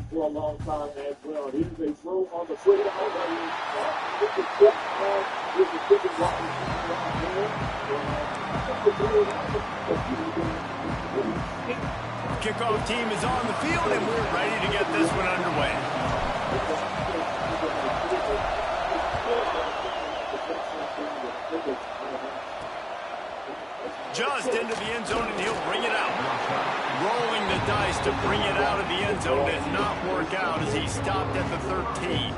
for a long time as well. Here's a throw on the foot. It's a step on with the chicken walk Kickoff team is on the field, and we're ready to get this one underway. Just into the end zone, and he'll bring it out. Rolling the dice to bring it out of the end zone did not work out as he stopped at the 13.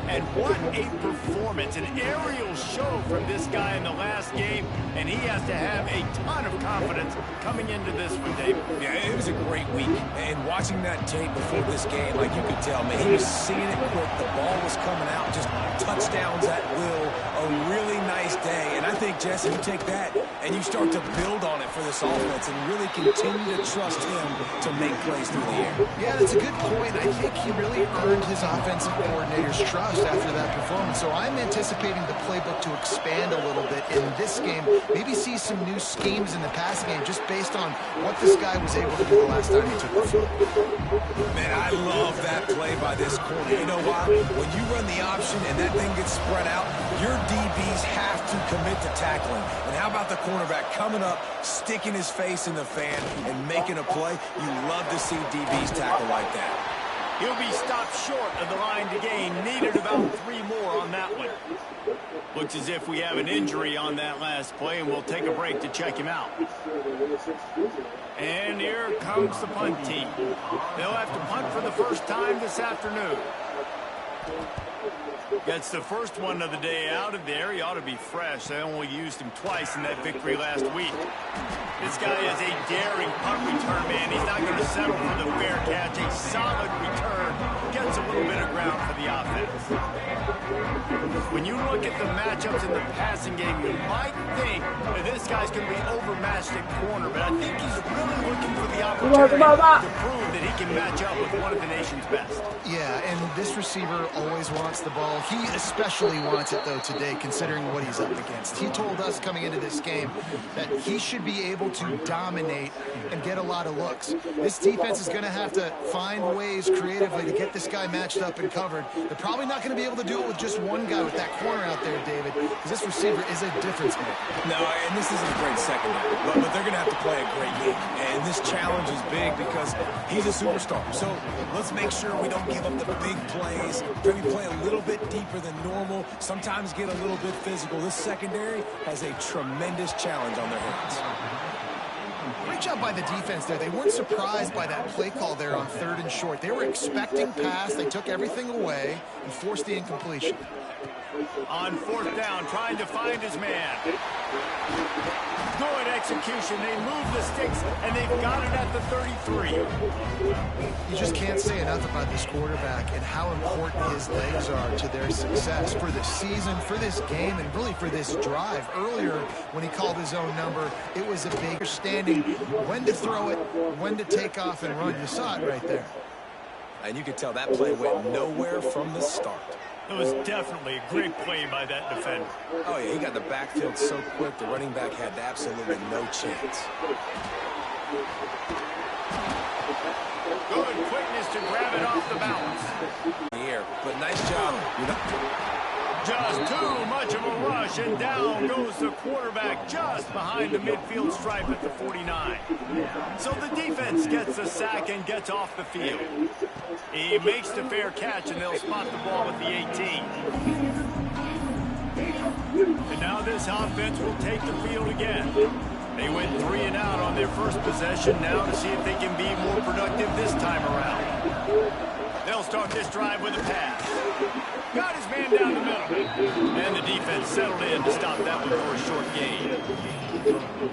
And what a performance, an aerial show from this guy in the last game, and he has to have a ton of confidence coming into this one, David. Yeah, it was a great week, and watching that tape before this game, like you could tell, man, he was seeing it quick, the ball was coming out, just touchdowns at will, a really nice day, and I think, Jesse, you take that and you start to build on it for this offense and really continue to trust him to make plays through the air. Yeah, that's a good point. I think he really earned his offensive coordinator's trust after that performance. So I'm anticipating the playbook to expand a little bit in this game. Maybe see some new schemes in the passing game just based on what this guy was able to do the last time he took the field. Man, I love that play by this corner. You know why? When you run the option and that thing gets spread out, your DBs have to commit to tackling. And how about the cornerback coming up, sticking his face in the fan, and making a play? You love to see DBs tackle like that. He'll be stopped short of the line to gain. Needed about 3 more on that one. Looks as if we have an injury on that last play, and we'll take a break to check him out. And here comes the punt team. They'll have to punt for the first time this afternoon. Gets the first one of the day out of there. He ought to be fresh. They only used him twice in that victory last week. This guy is a daring punt return man. He's not going to settle for the fair catch. A solid return. Gets a little bit of ground for the offense. When you look at the matchups in the passing game, you might think that this guy's going to be overmatched at corner, but I think he's really looking for the opportunity to prove that he can match up with one of the nation's best. Yeah, and this receiver always wants the ball. He especially wants it, though, today, considering what he's up against. He told us coming into this game that he should be able to dominate and get a lot of looks. This defense is going to have to find ways creatively to get this guy matched up and covered. They're probably not going to be able to do it with just one guy with that corner out there, David, because this receiver is a difference maker. No, and this isn't a great secondary, but they're going to have to play a great game. And this challenge is big because he's a superstar. So let's make sure we don't give up the big plays. Maybe play a little bit deeper than normal, sometimes get a little bit physical. This secondary has a tremendous challenge on their hands. Great job by the defense there. They weren't surprised by that play call there on 3rd and short. They were expecting pass. They took everything away and forced the incompletion. On 4th down, trying to find his man. Good execution. They move the sticks, and they've got it at the 33. You just can't say enough about this quarterback and how important his legs are to their success for the season, for this game, and really for this drive. Earlier, when he called his own number, it was a big understanding when to throw it, when to take off and run. You saw it right there. And you could tell that play went nowhere from the start. It was definitely a great play by that defender. Oh, yeah, he got the backfield so quick, the running back had absolutely no chance. Good quickness to grab it off the balance. Here, but nice job. Just too much of a rush, and down goes the quarterback just behind the midfield stripe at the 49. So the defense gets the sack and gets off the field. He makes the fair catch, and they'll spot the ball at the 18. And now this offense will take the field again. They went 3 and out on their first possession, now to see if they can be more productive this time around. They'll start this drive with a pass. Got his man down the middle. And the defense settled in to stop that one for a short gain.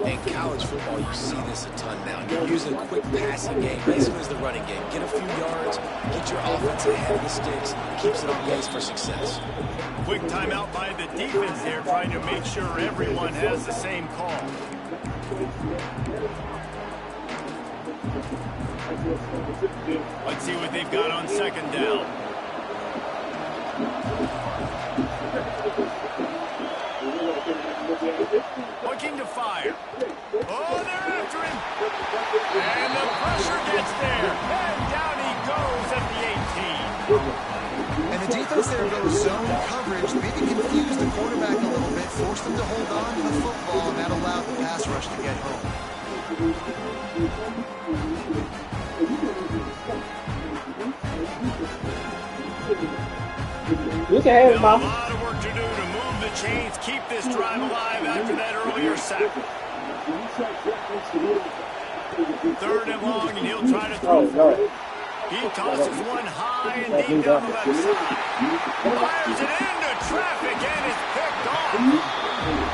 In college football, you see this a ton now. You're using a quick passing game, basically as the running game. Get a few yards, get your offense ahead of the sticks, keeps it on pace for success. Quick timeout by the defense there, trying to make sure everyone has the same call. Let's see what they've got on 2nd down. Looking to fire. Oh, they're after him. And the pressure gets there. And down he And the defense there goes zone coverage, maybe confused the quarterback a little bit, forced him to hold on to the football, and that allowed the pass rush to get home. You can have it, A Mom. lot of work to do to move the chains, keep this drive alive after that earlier sack. 3rd and long, and he'll try to throw for it. He tosses one high and deep down the left side. Fires it into traffic, and it's picked off.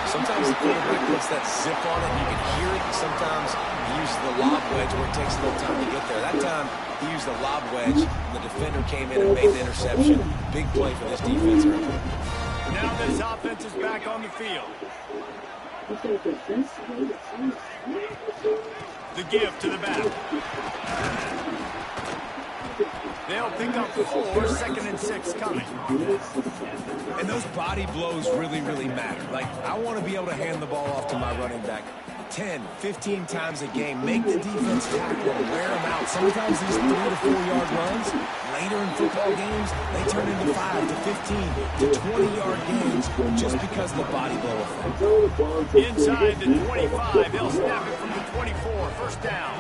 Sometimes the quarterback puts that zip on it, and you can hear it. Sometimes he uses the lob wedge where it takes a little time to get there. That time, he used the lob wedge, and the defender came in and made the interception. Big play for this defense early. Now this offense is back on the field. The give to the back. They'll pick up 4, 2nd and 6 coming. And those body blows really, really matter. Like, I want to be able to hand the ball off to my running back 10, 15 times a game. Make the defense tackle and wear them out. Sometimes these 3 to 4 yard runs, later in football games, they turn into 5 to 15 to 20 yard gains just because of the body blow effect. Inside the 25, they'll snap it from the 24. First down.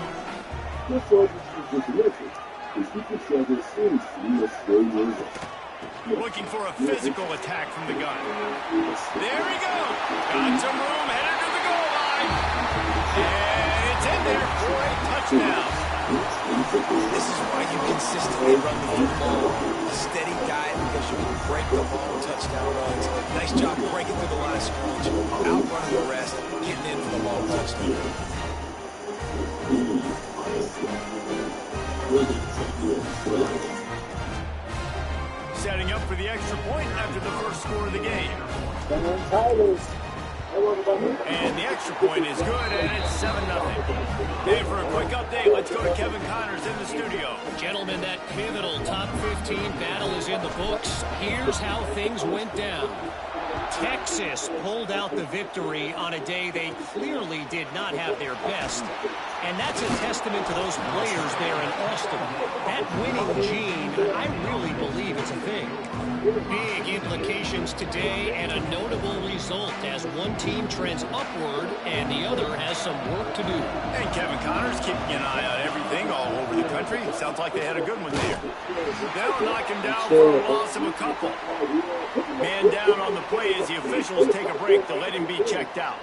Looking for a physical attack from the gun. There he goes. Got some room, headed to the goal line. And it's in there for a touchdown. This is why you consistently run the football. A steady diet because you can break the long touchdown runs. Nice job breaking through the line of scrimmage, outrunning the rest, getting in for the long touchdown. Setting up for the extra point after the first score of the game. And the extra point is good, and it's 7-0. Hey, for a quick update, let's go to Kevin Connors in the studio. Gentlemen, that pivotal top 15 battle is in the books. Here's how things went down. Texas pulled out the victory on a day they clearly did not have their best. And that's a testament to those players there in Austin. That winning gene, I really believe it's a thing. Big implications today and a notable result as one team trends upward and the other has some work to do. And Kevin Connors keeping an eye on everything all over the country. Sounds like they had a good one there. They'll knock him down for a loss of a couple. Man down on the play as the officials take a break to let him be checked out.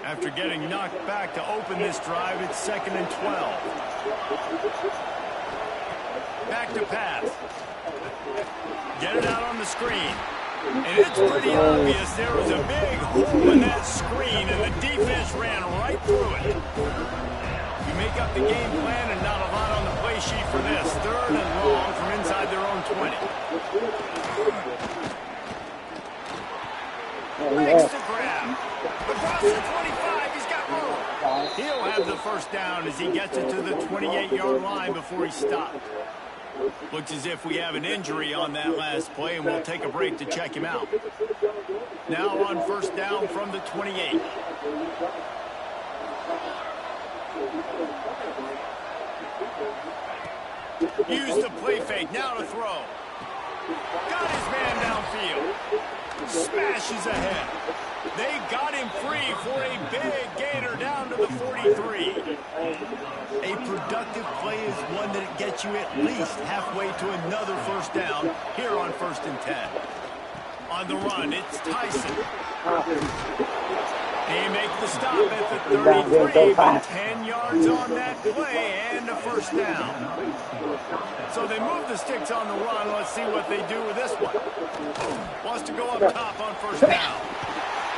After getting knocked back to open this drive, it's 2nd and 12. Back to pass. Get it out on the screen. And it's pretty obvious there was a big hole in that screen, and the defense ran right through it. You make up the game plan and not a lot on the play sheet for this. 3rd and long from inside their own 20. Makes the grab. Across the 25, he's got room. He'll have the first down as he gets it to the 28-yard line before he stopped. Looks as if we have an injury on that last play, and we'll take a break to check him out. Now on first down from the 28. Use the play fake, now to throw. Got his man downfield. Smashes ahead. They got him free for a big gainer down to the 43. A productive play is one that gets you at least halfway to another first down here on 1st and 10. On the run, it's Tyson. He makes the stop at the 33, but 10 yards on that play and a first down. So they move the sticks on the run. Let's see what they do with this one. Wants to go up top on first down.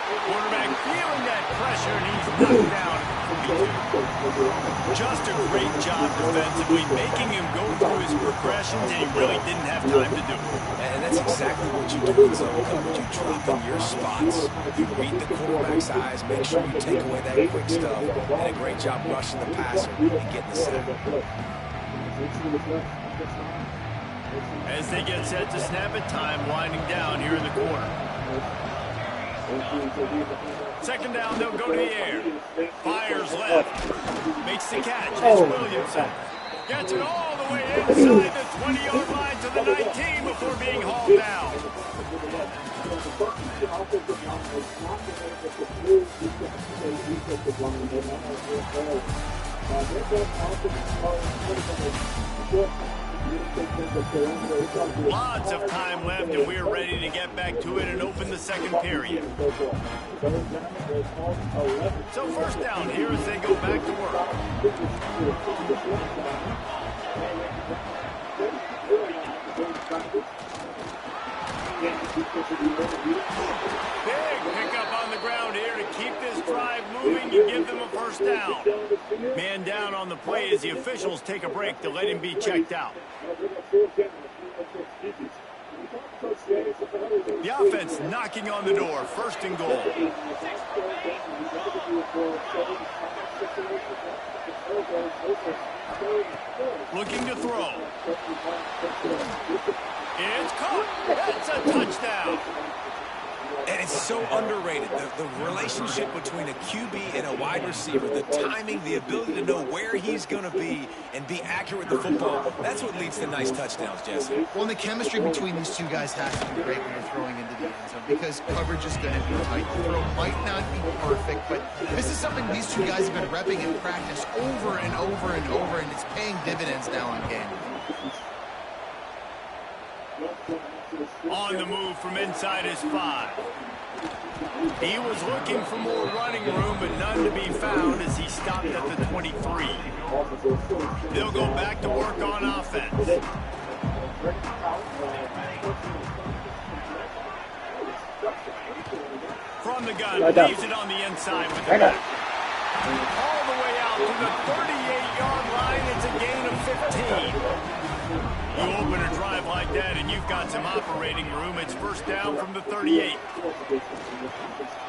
Quarterback feeling that pressure, and he's knocked down at the 42. Just a great job defensively, making him go through his progressions, and he really didn't have time to do it. And that's exactly what you do in zone coverage. You drop in your spots. You read the quarterback's eyes, make sure you take away that quick stuff, and a great job rushing the passer and getting the sack. As they get set to snap it, time winding down here in the quarter. 2nd down, they'll go to the air. Fires left. Makes the catch. It's Williamson. Gets it all the way inside the 20-yard line to the 19 before being hauled down. Lots of time left, and we're ready to get back to it and open the second period. So first down here as they go back to work. Big pickup on the ground here to keep this drive moving and give them a first down. Man down on the play as the officials take a break to let him be checked out. The offense knocking on the door, first and goal. Looking to throw. It's caught. That's a touchdown. And it's so underrated, the relationship between a QB and a wide receiver, the timing, the ability to know where he's going to be and be accurate with the football, that's what leads to nice touchdowns, Jesse. Well, the chemistry between these two guys has to be great when you're throwing into the end zone because coverage is going to be tight. The throw might not be perfect, but this is something these two guys have been repping in practice over and over and over, and it's paying dividends now in game. On the move from inside his 5. He was looking for more running room, but none to be found as he stopped at the 23. They'll go back to work on offense. From the gun, leaves it on the inside with the back. All the way out to the 38-yard line. It's a gain of 15. You open a drive like that and you've got some operating room. It's first down from the 38.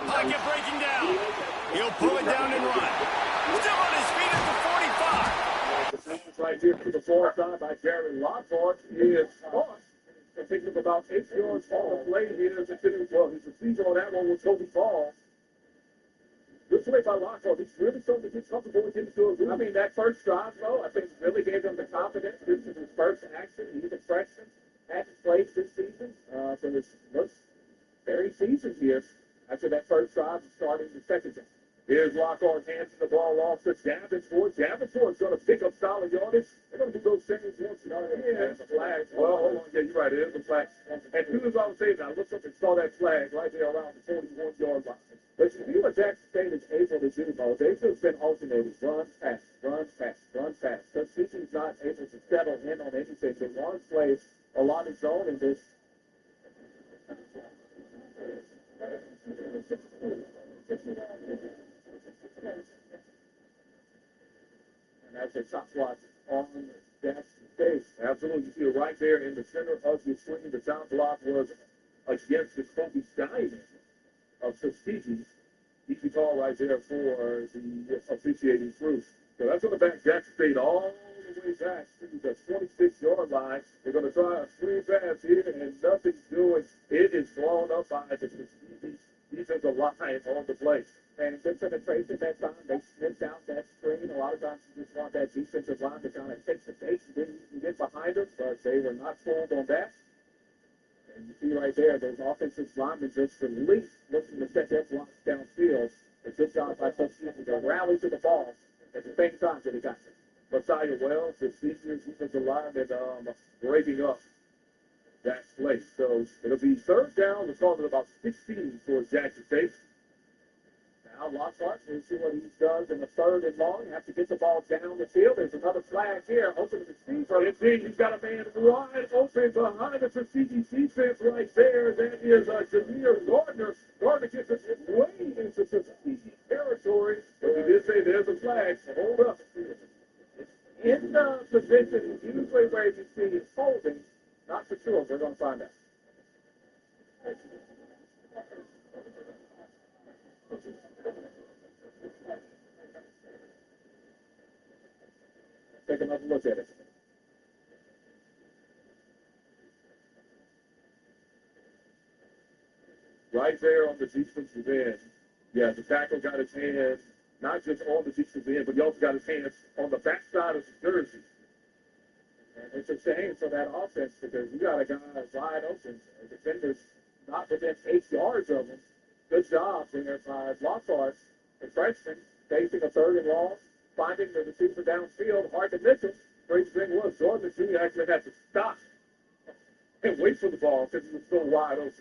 Pocket breaking down. He'll pull it down and run. Still on his feet at the 45. Right here to the far side by Jerry Lockhart is caught. I think of about 8 yards on the play here. Well, his receiver on that one was Toby Falls. Good play by Lockhart. He's really starting to get comfortable with him. I mean, that first drive, though, I think really gave him the confidence. This is his first action. He's a freshman. Hasn't played this season. So it's most very season here after that first drive and starting the second drive. Here's Lockhart hands the ball off to Davenport. Davenport's going to pick up solid yardage. They're going to do those things once and it's a flag. Well, hold on. Yeah, you're right. It is a flag. And as soon as I was saying that, I looked up and saw that flag right there around the 41-yard line. But you see what Jackson State is able to do, though. They've just been alternating. Run, pass, run, pass, run, pass. Because Cincinnati's not able to settle in on anything. They want to play a lot of zone in this. And that's a top watch on Jackson State. Absolutely. You see it right there in the center of your screen. The top block was against the Kobe Diamond of Tuskegee. Easy call right there for the officiating crew. So that's going to back Jackson State all the way back to the 26-yard line. They're going to try a screen pass here, and nothing's doing. It is blown up by the Tuskegee defensive line on the play. And good penetration that time. They sniffed out that screen. A lot of times you just want that defensive line to kind of take the base and then you can get behind them, but they were not fooled on that. And you see right there, those offensive linemen just released, looking to set their blocks downfield. A good job by Coach Stevens to rally to the ball at the same time that he got it. Messiah Wells, the senior defensive lineman, breaking up that play. So it'll be third down. We're talking about 16 for Jackson State. Now Lockhart, we'll see what he does in the third and long. You have to get the ball down the field. There's another flag here. Open the receiver. Indeed, he's got a man wide open behind the Tuskegee defense right there. That is Jameer Gardner. Gardner gets it way into Tuskegee territory. But we did say there's a flag. So hold up. In the position, usually where you see is holding. Not for sure. We're going to find out. Take another look at it. Right there on the defensive end. Yeah, the tackle got his hand not just on the defensive end, but he also got his hands on the backside of his jersey. And it's a shame for that offense because you got a guy wide open. The defender's not within 8 yards of him. Good job there by Lockhart, the freshman, facing a 3rd and long, finding the receiver downfield. Hard to miss him. Great thing was Jordan Jr. actually had to stop and wait for the ball because he was still wide open.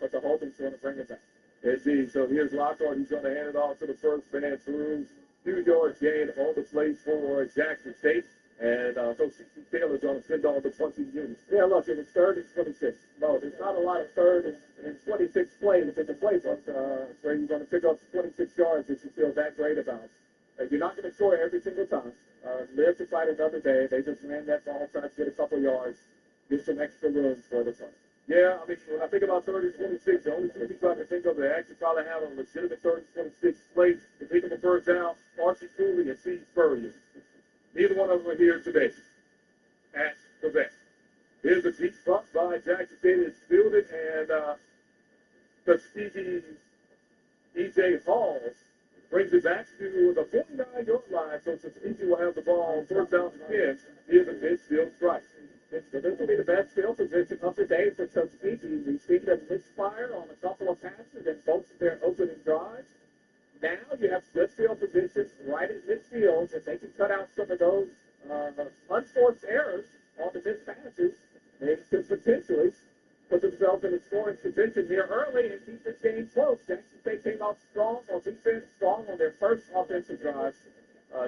But the Holding's going to bring it back. Indeed. So here's Lockhart. He's going to hand it off to the first man through. 2 yards gain on the play for Jackson State. And Coach C.C. Taylor's going to send on the 20 units. Yeah, look, it was 3rd and 26. No, there's not a lot of 3rd and 26 plays in the playbook where you're going to pick up 26 yards that you feel that great about. You're not going to score every single time. Live to fight another day. They just ran that ball, trying to get a couple yards, get some extra room for the fun. Yeah, I mean, when I think about 3rd and 26, the only two people I can think of that actually probably have a legitimate 3rd and 26 play to pick up a first down, Archie Cooley and Steve Spurrier. Neither one of them are here today at the vet. Here's a deep bump by Jackson State. It's fielded, and Tuskegee E.J. Hall brings it back to the 49-yard line. So Tuskegee will have the ball 3rd down and 10. Here's a midfield strike. So this will be the best field position of the day for Tuskegee. We've seen them misfire on a couple of passes in both of their opening drives. Now you have good field position right at midfield. If they can cut out some of those unforced errors on the missed passes, they could potentially put themselves in a scoring position here early and keep this game close. Jackson State came out strong on defense, strong on their first offensive drive.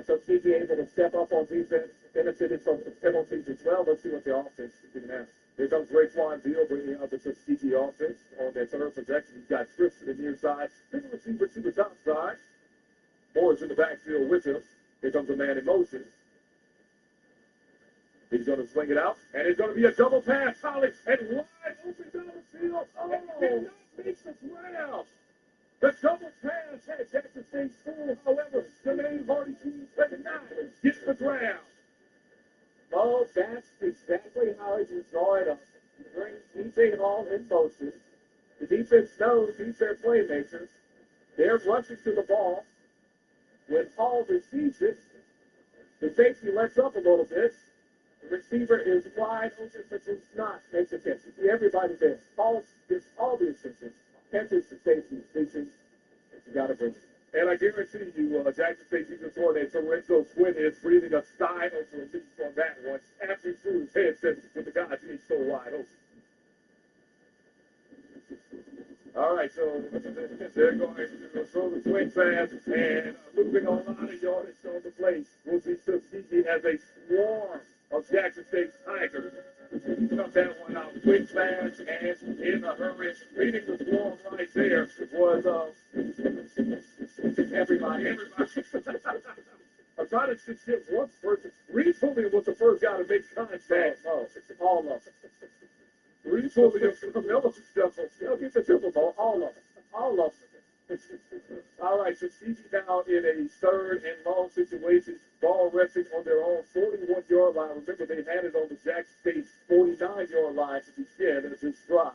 Tuskegee able to step up on defense, benefited from some penalties as well. Let's see what the offense can do now. Here comes Raekwon Deal bringing out the Tuskegee offense on their 3rd projection. He's got Trips to the near side, big receiver to the top side. Moore's in the backfield with him. Here comes a man in motion. He's going to swing it out, and it's going to be a double pass. Holly, and wide open down the field. Oh, and did not make the ground. The double pass had Jackson State full. However, Jermaine Hardy, 29, gets the ground. Oh, that's exactly how he can draw it up. He brings E.J. Hall in motion. The defense knows he's their playmakers. They're rushing to the ball. When Hall receives it, the safety lets up a little bit. The receiver is wide open, but does not make the catch. You see everybody there. Hall gets all the attention. Catches the safety. You got to bring it. And I guarantee you, Jackson State defensive coordinator Lorenzo Quinn is breathing a sigh of relief on that one. After he threw his headset with the guys being so wide open. All right, so they're going to throw the swing pass and moving a lot of yardage on the plate. We'll see Tuskegee as a swarm of Jackson State Tigers. Cut that one out quick, fast, and in a hurry. Leading the swarm right there was everybody. I'm trying to get one person. Reed Fully was the first guy to make contact. Oh, all of them. Reed Fully was they'll get the Super Bowl. All of them. All of them. All right, so Tuskegee now in a 3rd and long situation. Ball resting on their own 41-yard line. Remember, they had it on the Jackson State 49-yard line to begin this drive.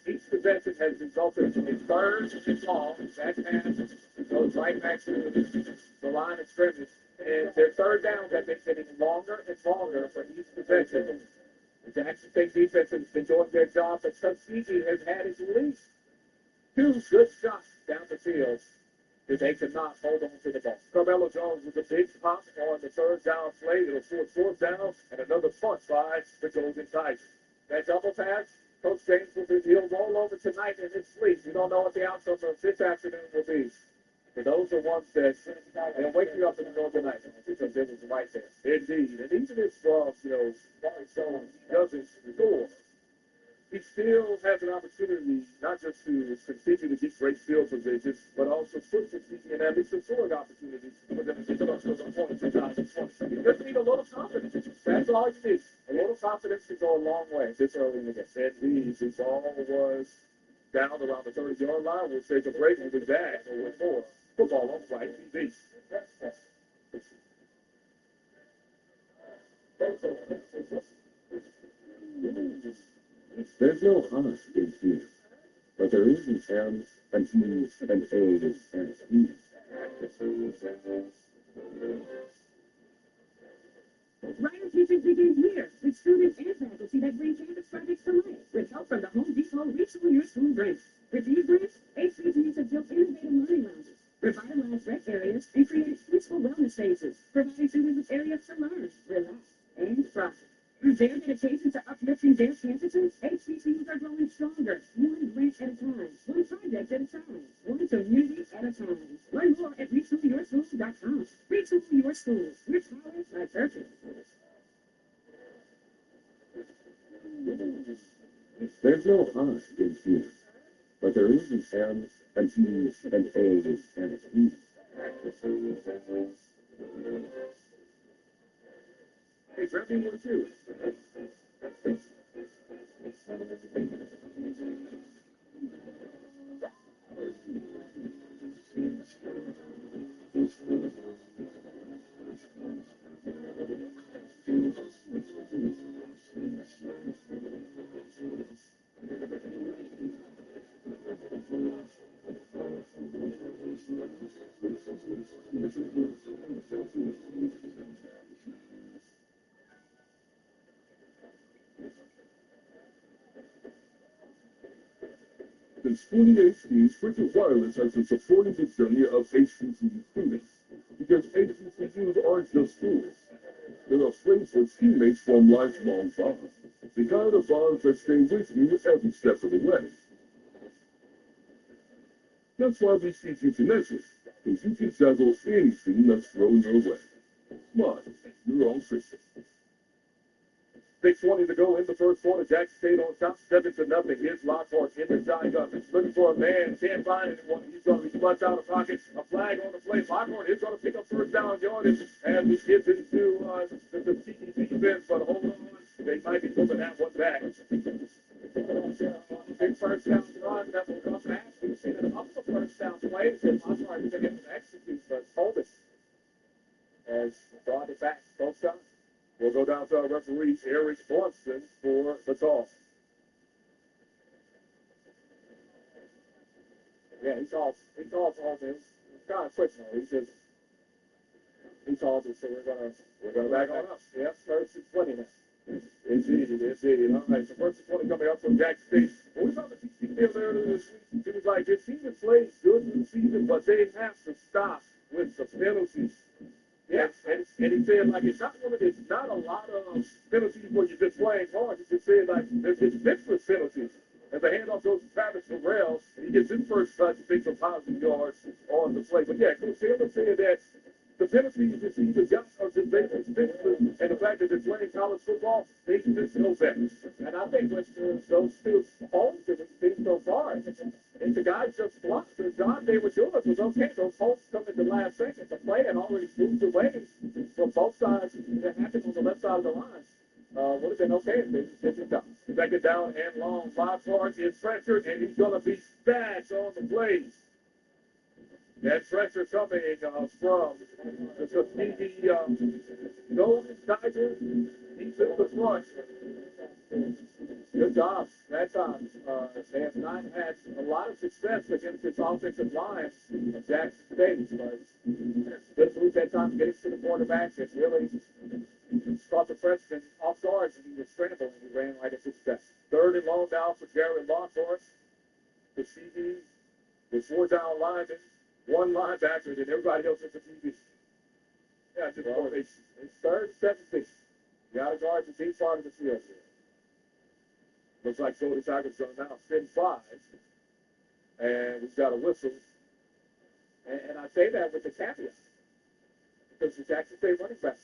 Each possession has resulted in a 3rd and long. That pass goes right back to the line of scrimmage. And their 3rd downs have been getting longer and longer for each possession. The Jackson State defense has been doing their job, but Tuskegee has had at least 2 good shots down the field that they could not hold on to the ball. Carmelo Jones with a big pop on the 3rd down play. It'll force 4th down and another punt by the Golden Tigers. That double pass, Coach James he'll roll over tonight in his sleep. We don't know what the outcome of this afternoon will be. But those are ones that they'll wake you up in the middle of the night because it was right there. Indeed. And even if, Barry Jones doesn't score, he still has an opportunity not just to continue to get great field positions, but also put Tuskegee in at least a scoring opportunity for them to get up to the point in 2020. You just need a little confidence. That's all you need. A little confidence can go a long way this early in the game. And the ball was down around the 30-yard line. We'll take a break. We'll be back with more football on Friday TV. There's no us in here, but there is an M, an E, an A, and an E. students and faculty that bring campus projects to life with help from the Home Depot Retool Your School grants. With these grants, HBCUs have built innovative learning lounges, revitalized rec areas, and created peaceful wellness spaces, providing students with areas to learn, relax, and thrive. Through their dedication to uplifting their campuses, HBCUs are growing stronger, one grant at a time, one project at a time, one community at a time. Learn more at retoolyourschools.com. Retool Your Schools. Your power, our purpose. There's no us in here, but there is an M, an E, an A, and a T. Hey, grab me one too. Since 2018, Spectrum Wireless has been supporting the journey of HBCU students, because HBCUs aren't just schools. They're a place where teammates form lifelong bonds, the kind of bonds that stay with you every step of the way. That's why we teach you Connections, because you can tackle anything that's thrown your way. Come on, you're all fixed. 6:20 to go in the first quarter. Jackson State on top, 7-0. Here's Lockhart in the shotgun. Looking for a man. Can't find anyone. He's going to be flushed out of pocket. A flag on the play. Lockhart is going to pick up first down yardage as he gets into the TD defense. But hold on. They might be moving that one back. Big first down run that will come back. We've seen a couple of first down plays. And Lockhart is able to execute. But Holmes has brought it back. Both sides. We'll go down to our referee, Eric Swanson, for the toss. Yeah, he calls all this. It's kind of quick now. He calls it, so we're gonna back on up. Yep, first and 20 now. Indeed. All right, so first and 20 coming up from Jackson State. When we saw the TC field earlier this week, it was like this team has played good in the season, but they have to stop with the penalties. Yes, and he said, like, it's not a lot of penalties where you're just playing hard. He just said, like, there's just mixed penalties. And the handoff goes to Travis Terrell, and he gets his first touch and takes some positive yards on the play. But yeah, Coach Taylor said that the penalties is either just or just basic fixes, and the fact that they're playing college football, they just know better. And I think with those two holes that we've seen so far, and the guys just blocked. The job they were doing was okay. Those holes come at the last second. The play had already moved away from both sides that happened on the left side of the line. Would have been okay if they just didn't come. Second down and long. Lockhart is pressured, and he's going to be smashed on the plays. That pressure coming from the Tuskegee Golden Tigers. He's in the front. Good job that time. They have not had a lot of success against this offensive line of Jackson State, but good move that time getting to the quarterback. It really caught the freshman off guard, and he was scrambling. He ran like a success. Third and long down for Jared Lockhart. The CD with 4 down linemen, 1 linebacker, and everybody else is the TV. Yeah, just it's third, 7-6. You got to guard the deep part of the field here. Looks like Cody Tigers going to now spin 5. And we've got a whistle. And I say that with the caveat. Because the Jackson State running back.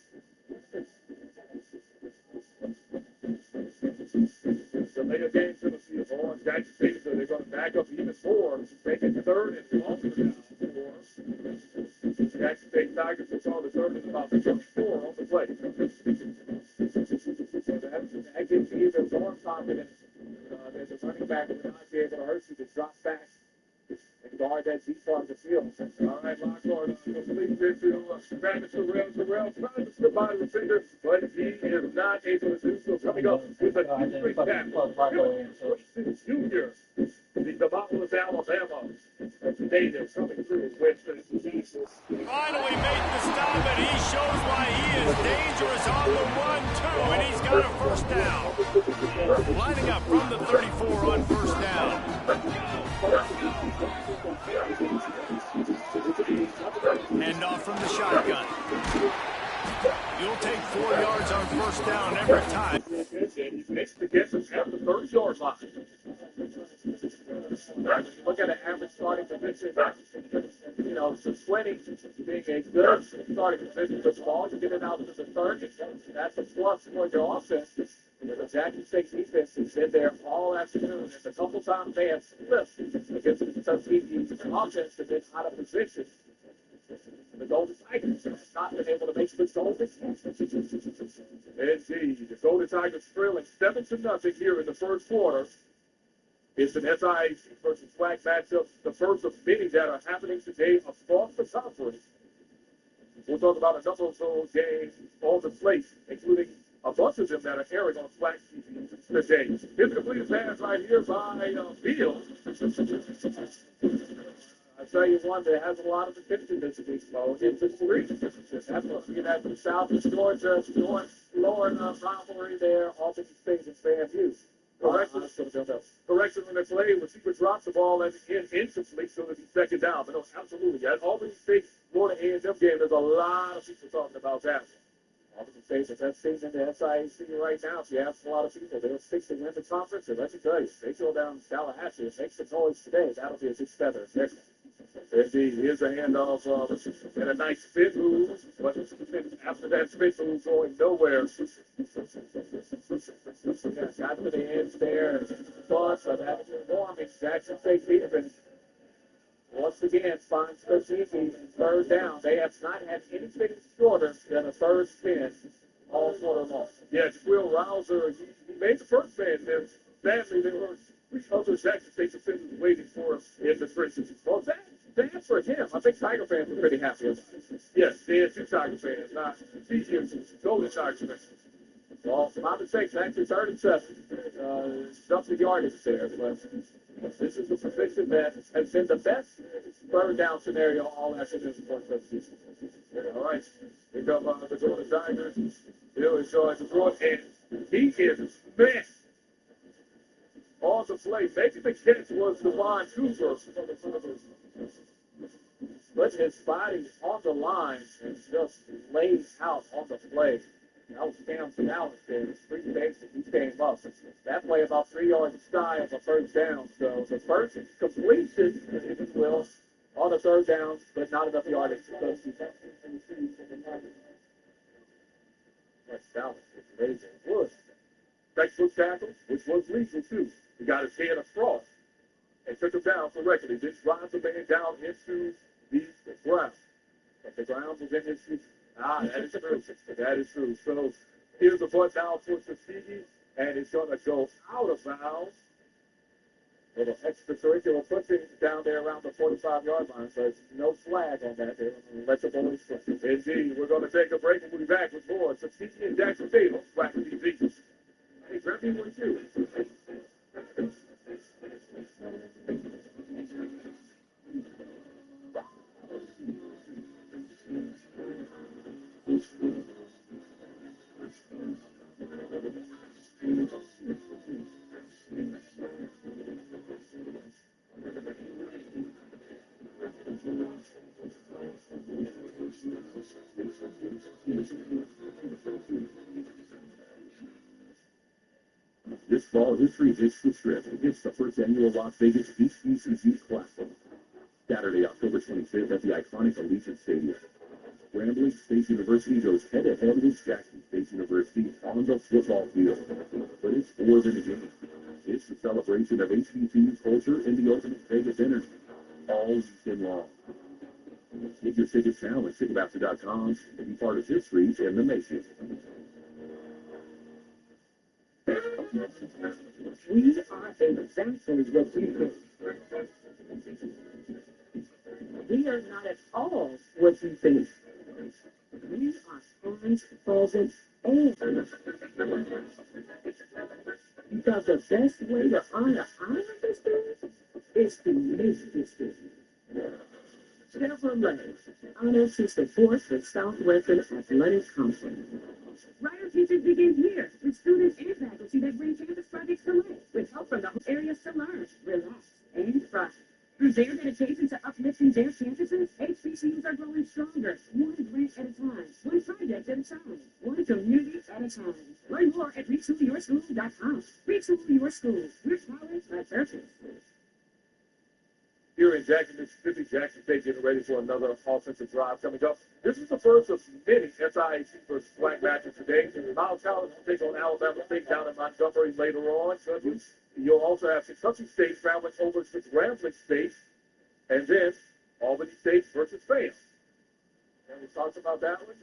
The later game to the field. On Jackson State, so they're going to back up even more. Make it third and longer now. Jackson State Tigers will call the third and about 4 on the play. So that gives you even more confidence. There's a running back who will not be able to hurt you to drop back and guard that deep part of the field. All right, Lockhart completes it to Travis Terrell trying to slip by the defender, but he is not able to do so. Coming up with a deep tap. Junior the Demopolis, Alabama. And today they're coming through with the Jesus. Finally made the stop, and he shows why he is dangerous on the run, too, and he's got a first down. Lining up from the 34 on first down. Hand off from the shotgun. You'll take 4 yards on first down every time. He's mixed to get them at the 30-yard line. Look at an average starting position. You know, since 20 being a good starting position for the ball, you get it out to the 30. That's a plus for your offense. The Jackson State defense has been there all afternoon, and a couple times they have slipped against the Tuskegee offense have been out of position. The Golden Tigers have not been able to make the goal this season. Indeed, the Golden Tigers trailing 7-0 here in the first quarter. It's an SIAC versus SWAC matchup, the first of many that are happening today across the conference. We'll talk about a number of those games on the slate, including a bunch of them that are airing on SWAC TV today. Here's a complete pass right here by Beal. I tell you one that has a lot of attention this week, though. It's a three. That's what we have in South Georgia, Florida rivalry there, Albany State and FAMU. Correction on the play, receiver drops the ball and incomplete, so it'll be second down. But no, absolutely. At Albany State, Florida A&M game, there's a lot of people talking about that. Albany State, the best team in the SIAC right now. If you ask a lot of people, they're 6 to win the conference, and let me tell you, they go down to Tallahassee and make some noise today. That'll be a big feather. Indeed, here's a handoff and a nice spin move, but after that spin move going nowhere. Got to the ends there, thoughts of that warming. Jackson State defense once again finds Tuskegee third down. They have not had anything shorter than a third spin all quarter long. Yes, Will Rouser, he made the first spin, and sadly there were 3 other Jackson State defenders waiting for him in the trenches. Well, that's for him. I think Tiger fans were pretty happy with it. Yes, they had 2 Tiger fans, not Golden Tiger fans. Well, my mistake, actually 37. Stuff the yardage there, but this is a position that has been the best third down scenario all afternoon for the season. All right, here come the Golden Tigers. Bill is showing the throw, and he is missed on the play. Making the catch was Devon Cooper. Put his body on the line and just lays out on the play. That was Cam Finale there. 3 bases, he came up. That play about 3 yards shy of a first down. So the first completion, if you will, on the third down, but not enough yardage. Textbook tackle, which was legal too. He got his head across and took him down correctly. This drives the man down into the ground. But the ground was in his feet. That is true. That is true. So here's the punt down towards the Tuskegee, and it's going to go out of bounds. Little extracurricular pushing down there around the 45-yard line. So there's no flag on that there. Let the boys push. Indeed, we're going to take a break and we'll be back with more. Tuskegee and Jackson State on SWAC TV. Hey, grab me one too. This fall, history hits the strip. It's the first annual Las Vegas HBCU Classic. Saturday, October 25th at the iconic Allegiant Stadium. Grambling State University goes head-to-head with Jackson State University on the football field. But it's more than a game. It's the celebration of HBCU culture and the ultimate Vegas energy all season long. Get your tickets now at Ticketmaster.com and be part of history in the making. We are exactly what we think. We are not at all what you think. We are past, present, and because the best way to honor this thing It's the Make District. Jennifer Leonard, honors since the fourth with Southwestern Athletic Conference. Writer teachers begin here with students and faculty that bring campus projects to life with help from the whole areas to learn, relax, and thrive. Through their dedication to uplifting their campuses, HBCUs are growing stronger, one grant at a time, one project at a time, one community at a time. Learn more at retoolyourschools.com. Retool Your School. We're college by purpose. Here in Jackson, Mississippi, Jackson State getting ready for another offensive drive coming up. This is the first of many SIAC versus Black matches today. The Miles College will take on Alabama State down in Montgomery later on. You'll also have Kentucky State traveling over to Grambling State, and then Albany State versus Fayette. And we talked about that one.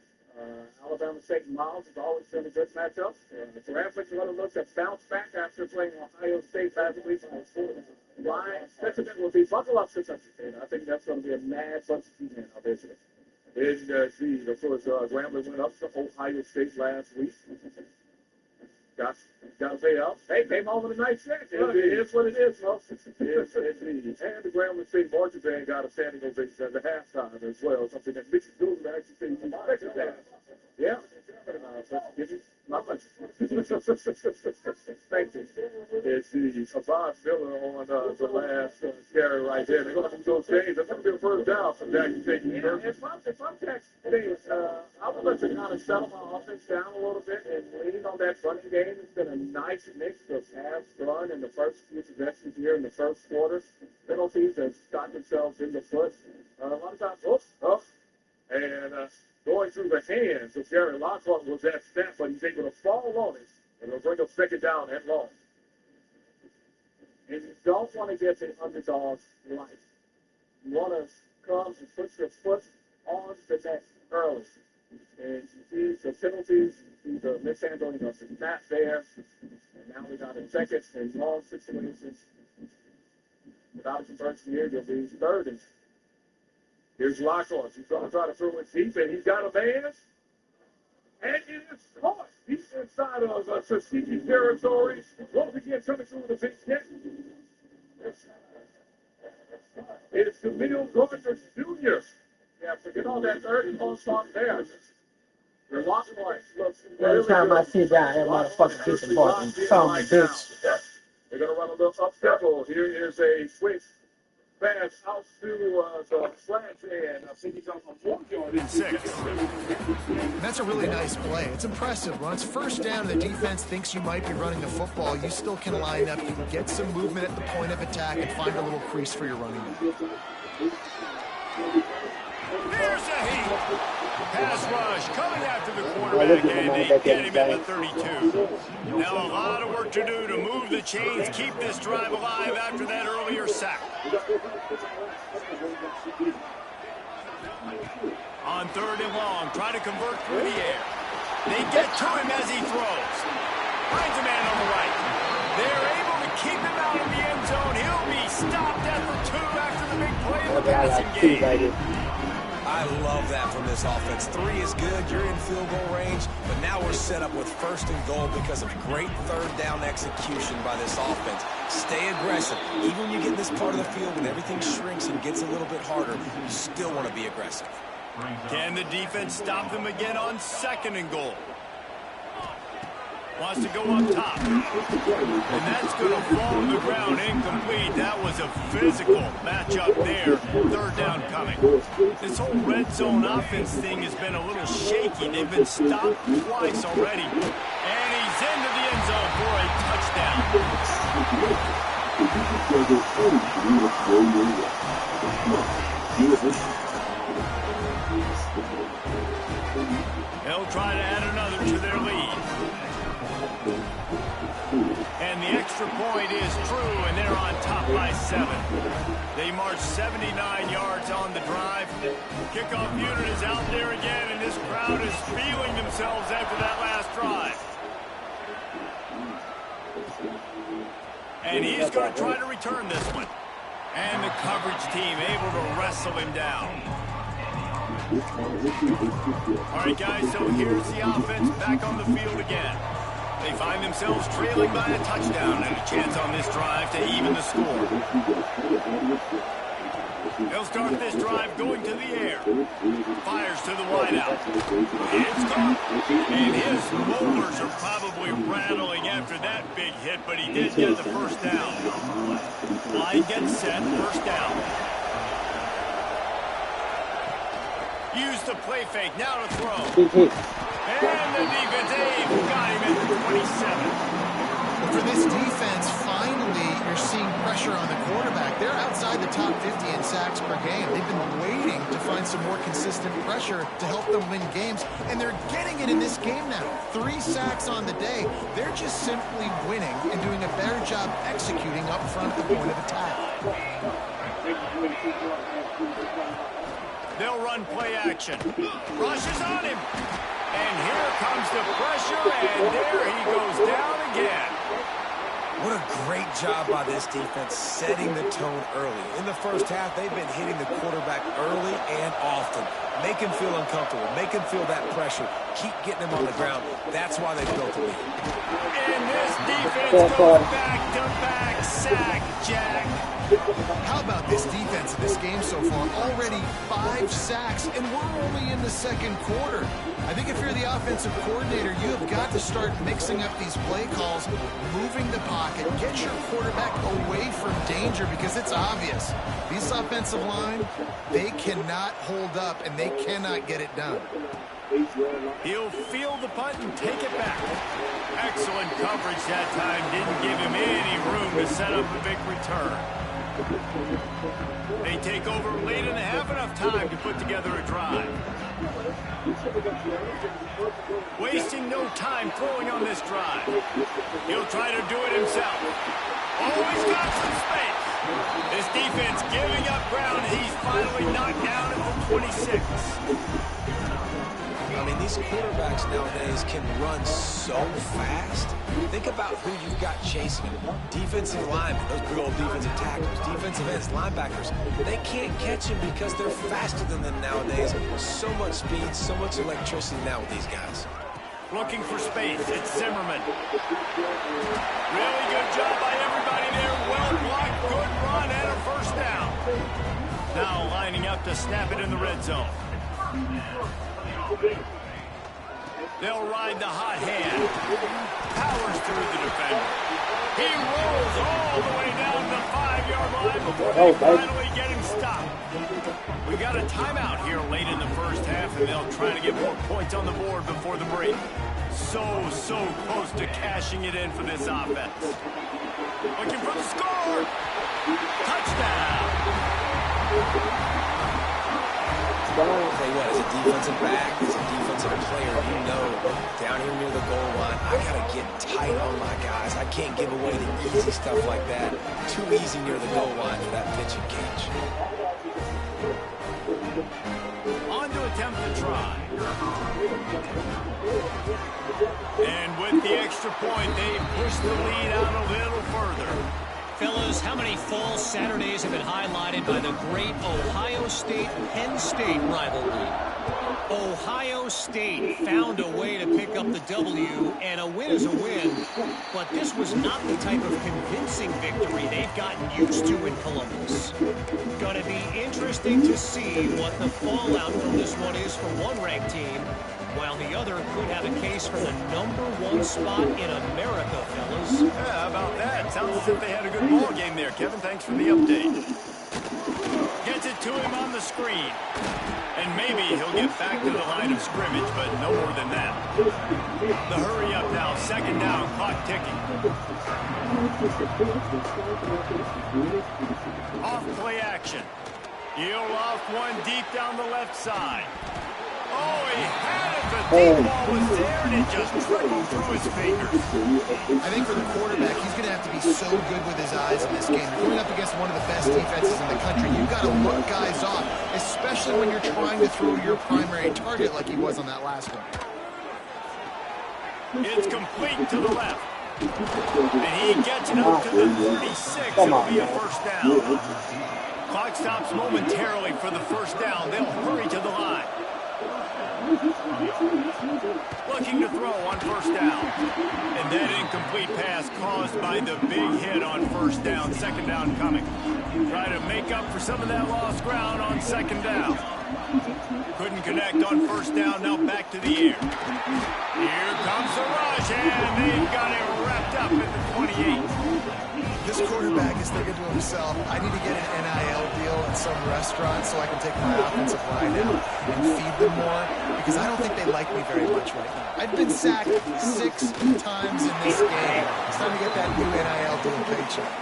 Alabama State and Miles has always been a good matchup. Grambling's going to look to bounce back after playing Ohio State last week. Why? Sentiment will be buckle up Kentucky State. I think that's going to be a mad bunch of team out there today. And, of course, Grambling went up to Ohio State last week. Got to say, hey, came home with a nice check. It is what it is, folks. And the Grambling State marching band got a standing ovation at the halftime as well, something that Mitchell Gould actually said he expected that. Yeah. Give you my money. Thank you. It's the Bob Miller on the last carry right there. They're going to go James. That's going to be a first down from Jackson State University. If I'm Jackson State, I would like to kind of settle my offense down a little bit and lean on that running game. It's been a nice mix of pass run in the first few possessions here in the first quarter. Penalties have shot themselves in the foot. A lot of times, and going through the hands of Jerry Lockhart was that snap, but he's able to fall on it, and it'll bring up second down and long. And you don't want to get the underdog's life. You want to come and put your foot on the neck early. And you see the penalties, you see the mishandling of the snap there. And now we got a second and long situations. Without a conversion here, you'll be third. And here's Lockhart. He's going to try to throw it deep, and he's got a man. And it is caught deep inside of Tuskegee territory. Once again, coming through the big hit. It's Camille Gardner Jr. Yeah, forget all that early ball song there. Your Lockhart looks Every time I see that, that motherfucker gets the ball and son of a bitch. They're going to run a little up tempo. Here is a switch. Pass out to the slant, and I think he's on a 4-yard. 6. That's a really nice play. It's impressive. When it's first down and the defense thinks you might be running the football, you still can line up. You can get some movement at the point of attack and find a little crease for your running back. There's a heat. Pass rush coming after the quarterback, and they get him at the 32. Now a lot of work to do to move the chains, keep this drive alive after that earlier sack. On 3rd and long, try to convert through the air. They get to him as he throws. Finds a man on the right. They're able to keep him out of the end zone. He'll be stopped at the 2 after the big play in the passing game. I love that from this offense. 3 is good. You're in field goal range, but now we're set up with 1st and goal because of great 3rd down execution by this offense. Stay aggressive. Even when you get in this part of the field and everything shrinks and gets a little bit harder, you still want to be aggressive. Can the defense stop them again on 2nd and goal? Wants to go up top. And that's going to fall to the ground incomplete. That was a physical matchup there. 3rd down coming. This whole red zone offense thing has been a little shaky. They've been stopped twice already. And he's into the end zone for a touchdown. They'll try to add another to their lead. And the extra point is true, and they're on top by 7. They march 79 yards on the drive. Kickoff unit is out there again, and this crowd is feeling themselves after that last drive. And he's going to try to return this one. And the coverage team able to wrestle him down. All right, guys, so here's the offense back on the field again. They find themselves trailing by a touchdown and a chance on this drive to even the score. They'll start this drive going to the air. Fires to the wideout. It's caught. And his molars are probably rattling after that big hit, but he did get the first down. Line gets set, first down. Use the play fake, now to throw. And the defense got him at the 27. For this defense, finally, you're seeing pressure on the quarterback. They're outside the top 50 in sacks per game. They've been waiting to find some more consistent pressure to help them win games, and they're getting it in this game now. 3 sacks on the day. They're just simply winning and doing a better job executing up front at the point of attack. They'll run play action. Rush is on him. And here comes the pressure, and there he goes down again. What a great job by this defense setting the tone early. In the first half, they've been hitting the quarterback early and often. Make him feel uncomfortable. Make him feel that pressure. Keep getting him on the ground. That's why they built the lead. And this defense goes back-to-back sack, Jack. How about this defense in this game so far? Already 5 sacks, and we're only in the second quarter. I think if you're the offensive coordinator, you have got to start mixing up these play calls, moving the pocket, get your quarterback away from danger, because it's obvious. This offensive line, they cannot hold up, and they cannot get it done. He'll field the punt and take it back. Excellent coverage that time. Didn't give him any room to set up a big return. They take over late and have enough time to put together a drive. Wasting no time throwing on this drive. He'll try to do it himself. Oh, he's got some space. This defense giving up ground. He's finally knocked down at the 26. I mean, these quarterbacks nowadays can run so fast. Think about who you've got chasing them. Defensive linemen, those big old defensive tackles, defensive ends, linebackers. They can't catch him because they're faster than them nowadays. So much speed, so much electricity now with these guys. Looking for space. It's Zimmerman. Really good job by everybody there. Well blocked, good run, and a first down. Now lining up to snap it in the red zone. They'll ride the hot hand. Powers through the defender. He rolls all the way down the 5-yard line before they finally get him stopped. We got a timeout here late in the first half, and they'll try to get more points on the board before the break. So close to cashing it in for this offense. Looking for the score. Touchdown. Tell you what, as a defensive back, as a defensive player, you know, down here near the goal line, I got to get tight on my guys. I can't give away the easy stuff like that. Too easy near the goal line for that pitch and catch. On to attempt to try. And with the extra point, they push the lead out a little further. Fellas, how many fall Saturdays have been highlighted by the great Ohio State-Penn State rivalry? Ohio State found a way to pick up the W, and a win is a win, but this was not the type of convincing victory they've gotten used to in Columbus. Gonna be interesting to see what the fallout from this one is for one ranked team, while the other could have a case for the #1 spot in America, fellas. Yeah, how about that? Sounds as if they had a good ball game there. Kevin, thanks for the update. Gets it to him on the screen. And maybe he'll get back to the line of scrimmage, but no more than that. The hurry up now, second down, clock ticking. Off play action. He'll off one deep down the left side. Oh, he had it. The deep ball was there, and it just trickled through his fingers. I think for the quarterback, he's going to have to be so good with his eyes in this game. You're going up against one of the best defenses in the country. You've got to look guys off, especially when you're trying to throw your primary target like he was on that last one. It's complete to the left. And he gets it up to the 36. It'll be a first down. Clock stops momentarily for the first down. They'll hurry to the line. Looking to throw on first down. And that incomplete pass caused by the big hit on first down. Second down coming. Try to make up for some of that lost ground on second down. Couldn't connect on first down. Now back to the air. Here comes the rush, and they've got it wrapped up at the 28. This quarterback is thinking to himself, I need to get an NIL deal at some restaurant so I can take my offensive line out and feed them more, because I don't think they like me very much right now. I've been sacked 6 times in this game. It's time to get that new NIL deal paycheck.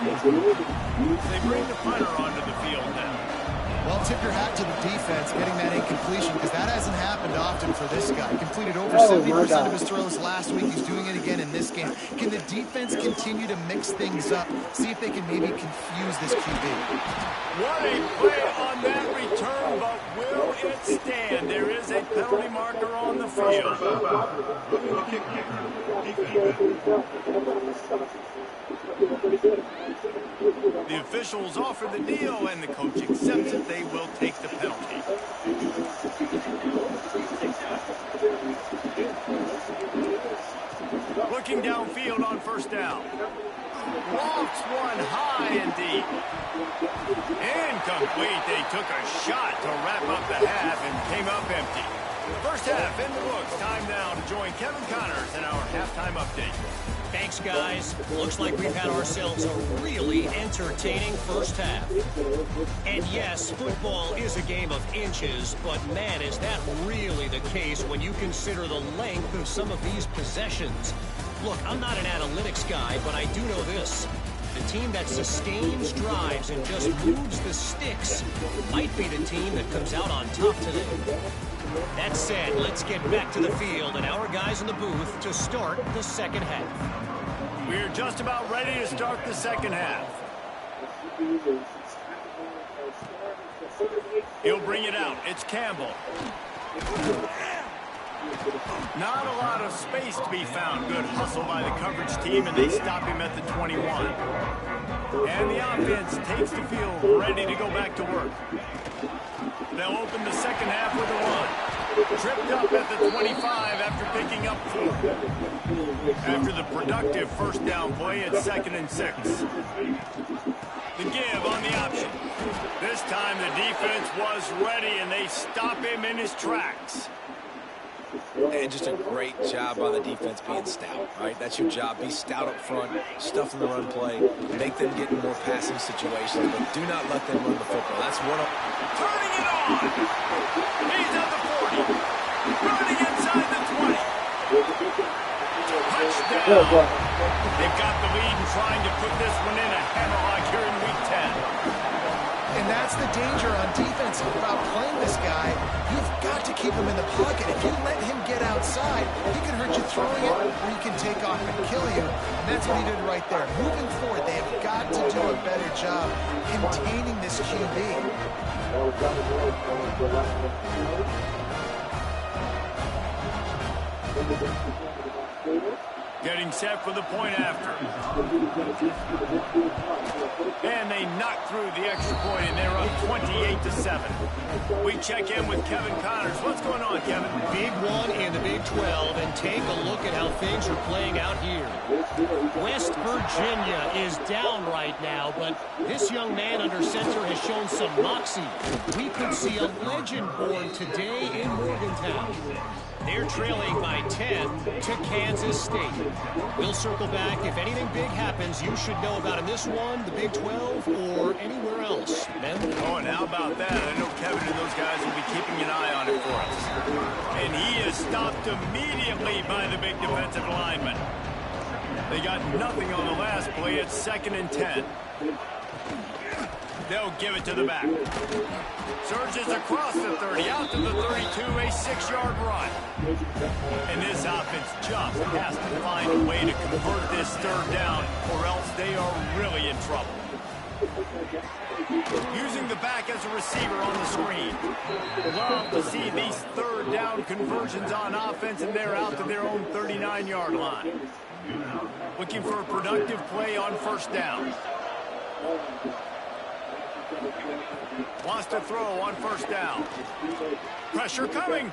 They bring the punter onto the field now. Well, tip your hat to the defense getting that incompletion, because that hasn't happened often for this guy. Completed over 70% of his throws last week. He's doing it again in this game. Can the defense continue to mix things up? See if they can maybe confuse this QB. What a play on that return, but will it stand? There is a penalty marker on the field. The officials offer the deal, and the coach accepts it. They will take the penalty. Looking downfield on first down. Lofts one high and deep. Incomplete. They took a shot to wrap up the half and came up empty. First half in the books. Time now to join Kevin Connors in our halftime update. Thanks, guys. Looks like we've had ourselves a really entertaining first half. And yes, football is a game of inches, but man, is that really the case when you consider the length of some of these possessions. Look, I'm not an analytics guy, but I do know this. The team that sustains drives and just moves the sticks might be the team that comes out on top today. That said, let's get back to the field and our guys in the booth to start the second half. We're just about ready to start the second half. He'll bring it out. It's Campbell. Not a lot of space to be found. Good hustle by the coverage team, and they stop him at the 21. And the offense takes the field, ready to go back to work. They'll open the second half with a run. Tripped up at the 25 after picking up 4. After the productive first down play at 2nd and 6. The give on the option. This time the defense was ready, and they stop him in his tracks. And just a great job by the defense being stout, right? That's your job. Be stout up front, stuff in the run play, make them get in more passing situations, but do not let them run the football. That's one of... Turning it on! He's at the 40. Running inside the 20. Touchdown! They've got the lead and trying to put this one in a hammerlock here in Week 10. And that's the danger on defense about playing this guy. You've got to keep him in the pocket. If you let him get outside, he can hurt you throwing it, or he can take off and kill you. And that's what he did right there. Moving forward, they have got to do a better job containing this QB. Getting set for the point after. And they knock through the extra point, and they're up 28-7. We check in with Kevin Connors. What's going on, Kevin? Big one in the Big 12, and take a look at how things are playing out here. West Virginia is down right now, but this young man under center has shown some moxie. We could see a legend born today in Morgantown. They're trailing by 10 to Kansas State. We'll circle back. If anything big happens, you should know about in this one, the Big 12, or anywhere else. Ben? Oh, and how about that? I know Kevin and those guys will be keeping an eye on it for us. And he is stopped immediately by the big defensive lineman. They got nothing on the last play. It's 2nd and 10. They'll give it to the back. Surges across the 30, out to the 32, a 6-yard run. And this offense just has to find a way to convert this third down, or else they are really in trouble. Using the back as a receiver on the screen. Love to see these third down conversions on offense, and they're out to their own 39-yard line. Looking for a productive play on first down. Wants to throw on first down. Pressure coming.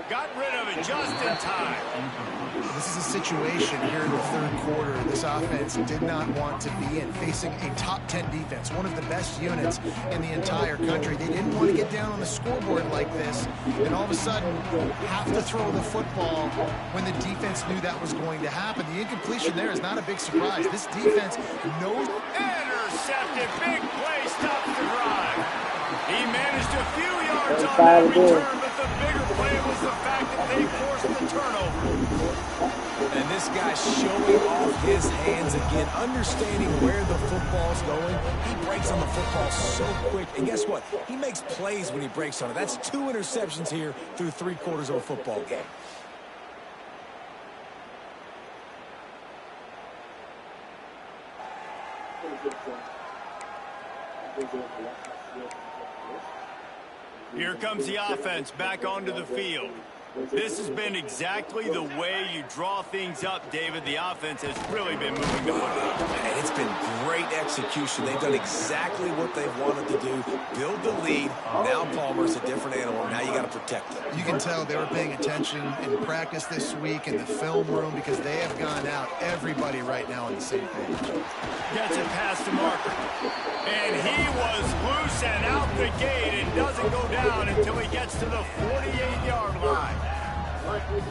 Got rid of it just in time. This is a situation here in the third quarter this offense did not want to be in, facing a top 10 defense, one of the best units in the entire country. They didn't want to get down on the scoreboard like this and all of a sudden have to throw the football when the defense knew that was going to happen. The incompletion there is not a big surprise. This defense knows. Intercepted. Big play stops the drive. He managed a few yards on that return, but the bigger play was the fact that they forced the turnover. And this guy's showing off his hands again, understanding where the football's going. He breaks on the football so quick. And guess what? He makes plays when he breaks on it. That's 2 interceptions here through 3 quarters of a football game. Here comes the offense back onto the field. This has been exactly the way you draw things up, David. The offense has really been moving the football. And it's been great execution. They've done exactly what they've wanted to do. Build the lead. Now Palmer's a different animal. Now you got to protect him. You can tell they were paying attention in practice this week in the film room because they have gone out, everybody right now on the same page. Gets it past the marker. And he was loose and out the gate and doesn't go down until he gets to the 48-yard line.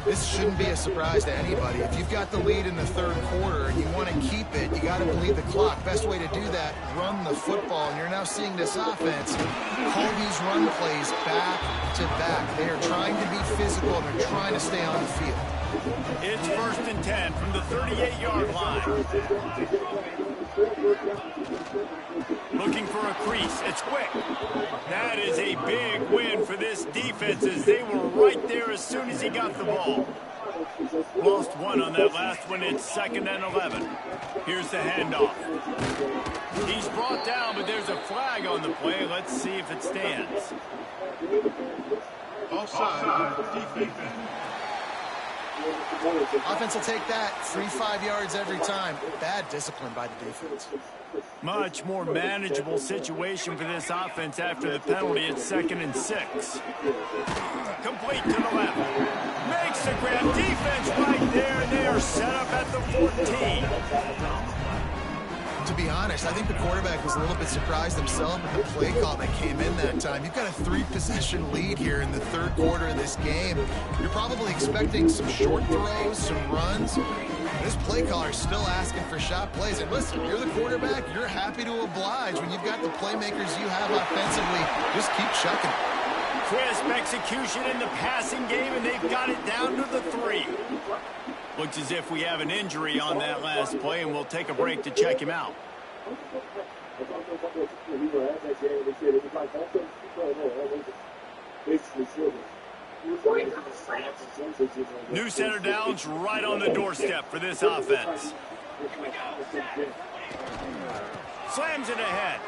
This shouldn't be a surprise to anybody. If you've got the lead in the third quarter and you want to keep it, you got to bleed the clock. Best way to do that, run the football. And you're now seeing this offense call these run plays back to back. They are trying to be physical and they're trying to stay on the field. It's 1st and 10 from the 38-yard line. Looking for a crease. It's quick. That is a big win for this defense as they were right there as soon as he got the ball. Lost 1 on that last one. It's 2nd and 11. Here's the handoff. He's brought down, but there's a flag on the play. Let's see if it stands. Offside. Defense. Offense will take that. 3-5 yards every time. Bad discipline by the defense. Much more manageable situation for this offense after the penalty. It's 2nd and 6. Complete to the left. Makes the grab. Defense right there, and they are set up at the 14. To be honest, I think the quarterback was a little bit surprised himself with the play call that came in that time. You've got a 3-possession lead here in the third quarter of this game. You're probably expecting some short throws, some runs. This play caller is still asking for shot plays. And listen, you're the quarterback. You're happy to oblige when you've got the playmakers you have offensively. Just keep chucking it. Crisp execution in the passing game, and they've got it down to the 3. Looks as if we have an injury on that last play, and we'll take a break to check him out. New center downs right on the doorstep for this offense. Slams it ahead.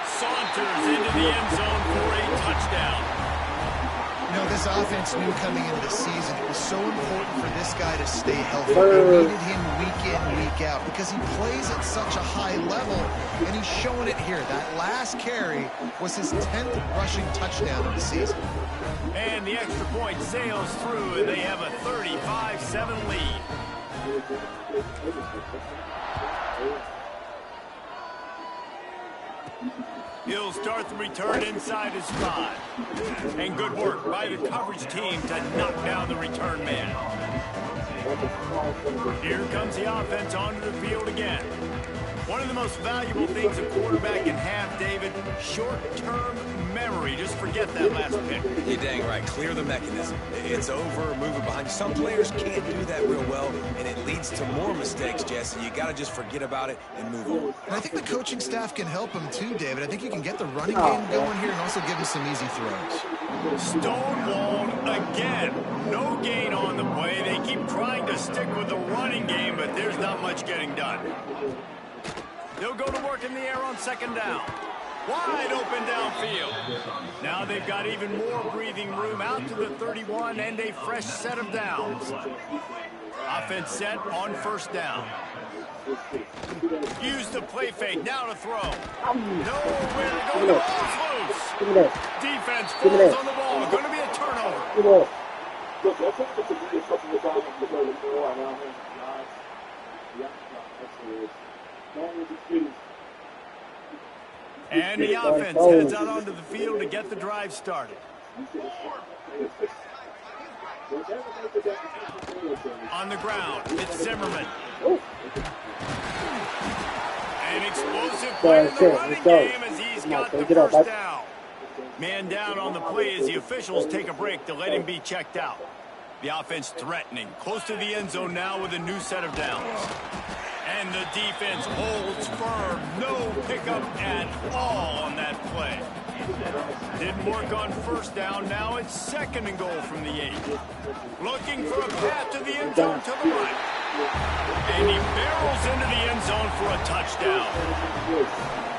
Saunters into the end zone for a touchdown. You know, this offense knew coming into the season it was so important for this guy to stay healthy. They needed him week in, week out because he plays at such a high level, and he's showing it here. That last carry was his 10th rushing touchdown of the season. And the extra point sails through, and they have a 35-7 lead. He'll start the return inside his 5. And good work by the coverage team to knock down the return man. Here comes the offense onto the field again. One of the most valuable things a quarterback can have, David, short-term memory. Just forget that last pick. You're dang right. Clear the mechanism. It's over, move it behind. Some players can't do that real well, and it leads to more mistakes, Jesse. You got to just forget about it and move on. And I think the coaching staff can help him too, David. I think you can get the running game going here and also give him some easy throws. Stonewalled again. No gain on the play. They keep trying to stick with the running game, but there's not much getting done. They'll go to work in the air on 2nd down. Wide open downfield. Now they've got even more breathing room out to the 31 and a fresh set of downs. Offense set on 1st down. Use the play fake. Now to throw. Nowhere to go. The ball's loose. Give me that. Defense Give me falls that. on the ball. Going to be a turnover. Give me that. Look, I think it's a good something to talk about the more around him. Yeah, absolutely. Long with the speed. And the offense heads out onto the field to get the drive started. On the ground, it's Zimmerman. An explosive play in the running game as he's got the first down. Man down on the play as the officials take a break to let him be checked out. The offense threatening, close to the end zone now with a new set of downs. And the defense holds firm. No pickup at all on that play. Didn't work on first down. Now it's 2nd and goal from the 8. Looking for a path to the end zone to the right. And he barrels into the end zone for a touchdown.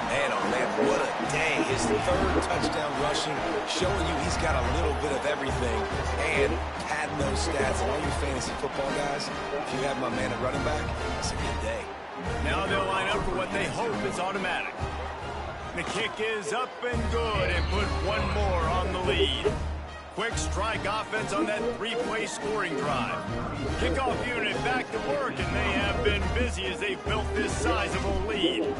Man, oh man, what a day. His 3rd touchdown rushing, showing you he's got a little bit of everything. And padding those stats. And all you fantasy football guys, if you have my man at running back, that's a good day. Now they'll line up for what they hope is automatic. The kick is up and good and put one more on the lead. Quick strike offense on that 3-play scoring drive. Kickoff unit back to work, and they have been busy as they built this sizable lead.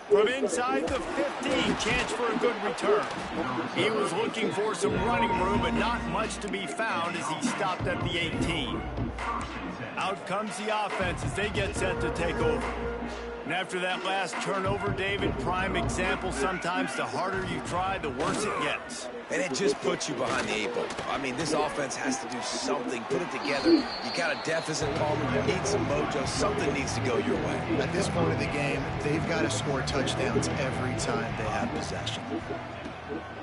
From inside the 15, chance for a good return. He was looking for some running room, but not much to be found as he stopped at the 18. Out comes the offense as they get set to take over. And after that last turnover, David, prime example, sometimes the harder you try, the worse it gets. And it just puts you behind the 8 ball. I mean, this offense has to do something, put it together. You got a deficit, Palmer, you need some mojo, something needs to go your way. At this point of the game, they've got to score touchdowns every time they have possession.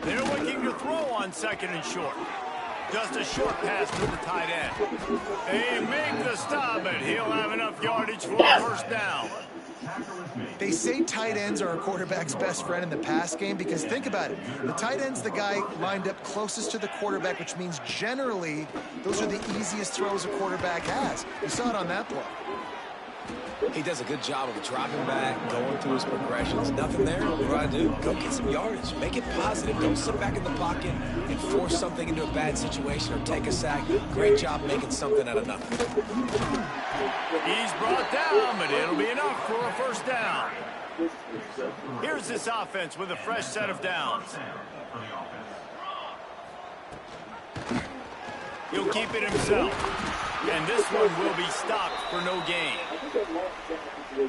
They're looking to throw on 2nd and short. Just a short pass to the tight end. They make the stop, but he'll have enough yardage for a first down. They say tight ends are a quarterback's best friend in the pass game because think about it. The tight end's the guy lined up closest to the quarterback, which means generally those are the easiest throws a quarterback has. You saw it on that play. He does a good job of dropping back, going through his progressions. Nothing there. What do I do? Go get some yardage. Make it positive. Don't sit back in the pocket and force something into a bad situation or take a sack. Great job making something out of nothing. He's brought down, but it'll be enough for a first down. Here's this offense with a fresh set of downs. He'll keep it himself. And this one will be stopped for no gain.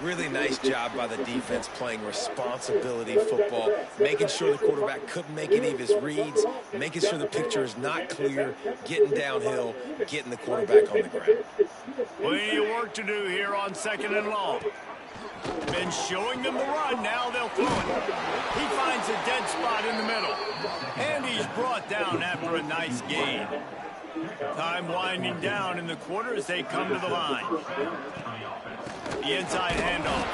Really nice job by the defense playing responsibility football, making sure the quarterback couldn't make any of his reads, making sure the picture is not clear, getting downhill, getting the quarterback on the ground. Plenty of work to do here on 2nd and long. Been showing them the run, now they'll throw it. He finds a dead spot in the middle. And he's brought down after a nice gain. Time winding down in the quarter as they come to the line. The inside handoff.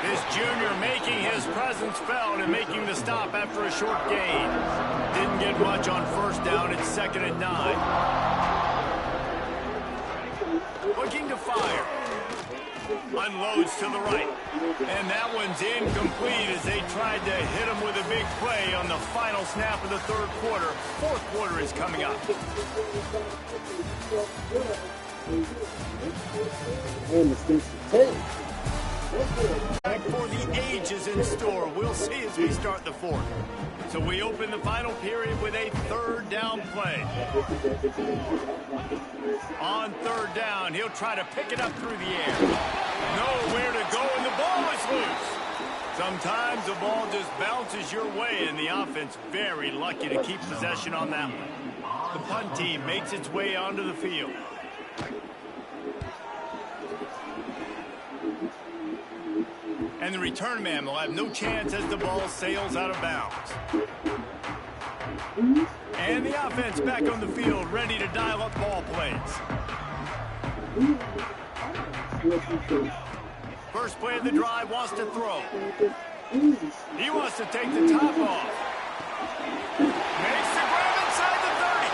This junior making his presence felt and making the stop after a short gain. Didn't get much on first down. It's 2nd and 9. Looking to fire. Unloads to the right. And that one's incomplete as they tried to hit him with a big play on the final snap of the 3rd quarter. 4th quarter is coming up. For the ages in store. We'll see as we start the 4th. So we open the final period with a 3rd down play. On 3rd down, he'll try to pick it up through the air. Nowhere to go, and the ball is loose. Sometimes the ball just bounces your way, and the offense very lucky to keep possession on that one. The punt team makes its way onto the field. And the return man will have no chance as the ball sails out of bounds. And the offense back on the field, ready to dial up ball plays. First play of the drive, wants to throw. He wants to take the top off. Makes the grab inside the 30.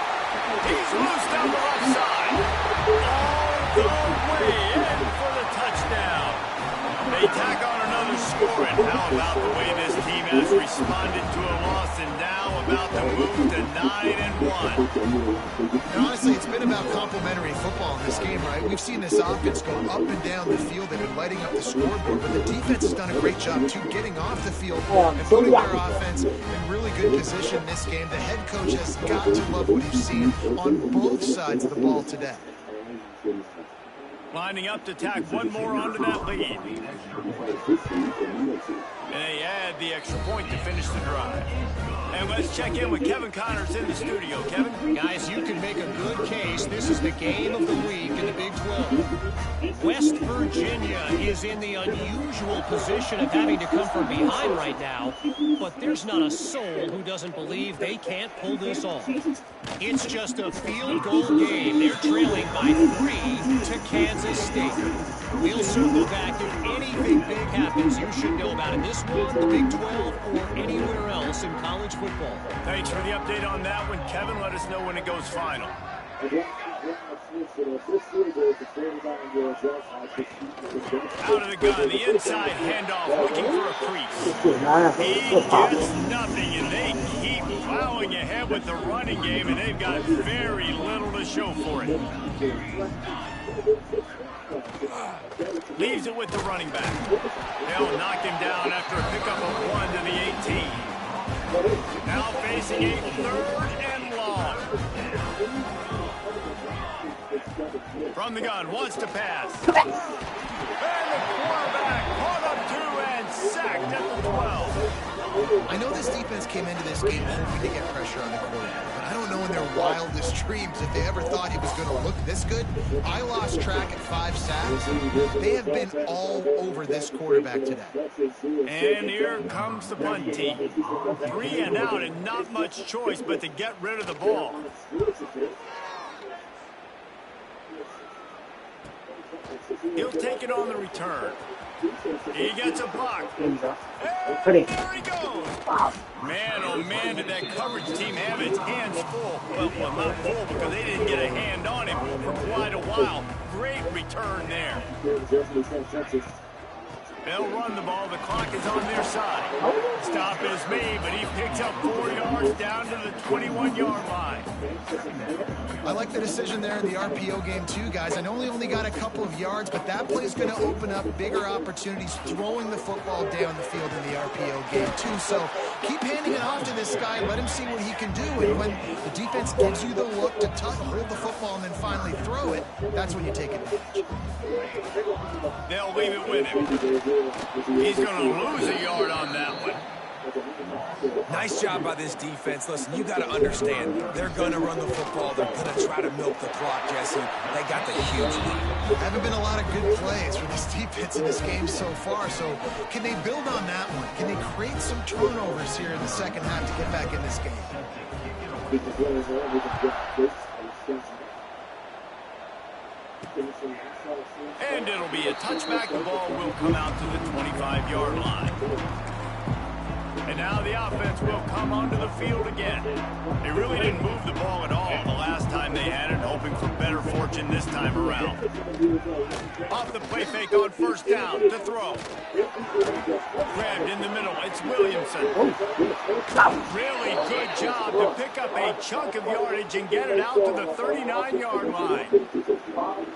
He's loose down the left side. All the way in for the touchdown. you tack on another score, and how about the way this team has responded to a loss and now about to move to 9-1. And honestly, it's been about complementary football in this game, right? We've seen this offense go up and down the field. They've been lighting up the scoreboard, but the defense has done a great job, too, getting off the field and putting their offense in really good position in this game. The head coach has got to love what he's seen on both sides of the ball today. Lining up to tack one more onto that lead. And they add the extra point to finish the drive. And let's check in with Kevin Connors in the studio. Kevin? Guys, you can make a good case. This is the game of the week in the Big 12. West Virginia is in the unusual position of having to come from behind right now, but there's not a soul who doesn't believe they can't pull this off. It's just a field goal game. They're trailing by 3 to Kansas State. We'll circle back if anything big happens you should know about in this one, the Big 12, or anywhere else in college football. Thanks for the update on that one, Kevin. Let us know when it goes final. Out of the gun, the inside handoff, looking for a crease. He gets nothing, and they keep plowing ahead with the running game, and they've got very little to show for it. Leaves it with the running back. They'll knock him down after a pickup of 1 to the 18. Now facing a 3rd and long. From the gun, wants to pass. And the quarterback caught up 2 and sacked at the 12. I know this defense came into this game hoping to get pressure on the quarterback, but I don't know in their wildest dreams if they ever thought he was going to look this good. I lost track at 5 sacks. They have been all over this quarterback today. And here comes the punt team. 3 and out and not much choice but to get rid of the ball. He'll take it on the return. He gets a block. And there he goes. Man, oh man, did that coverage team have its hands full. Well, not full because they didn't get a hand on him for quite a while. Great return there. They'll run the ball. The clock is on their side. Stop is made, but he picks up 4 yards down to the 21-yard line. I like the decision there in the RPO game too, guys. I know he only got a couple of yards, but that play is going to open up bigger opportunities throwing the football down the field in the RPO game too. So keep handing it off to this guy. Let him see what he can do. And when the defense gives you the look to hold the football and then finally throw it, that's when you take advantage. They'll leave it with him. He's going to lose a yard on that one. Nice job by this defense. Listen, you got to understand, they're going to run the football. They're going to try to milk the clock, Jesse. They got the huge lead. Haven't been a lot of good plays for this defense in this game so far. So can they build on that one? Can they create some turnovers here in the second half to get back in this game? And it'll be a touchback. The ball will come out to the 25-yard line. And now the offense will come onto the field again. They really didn't move the ball at all the last time they had it, hoping for better fortune this time around. Off the play fake on first down to throw. Grabbed in the middle. It's Williamson. Really good job to pick up a chunk of yardage and get it out to the 39-yard line.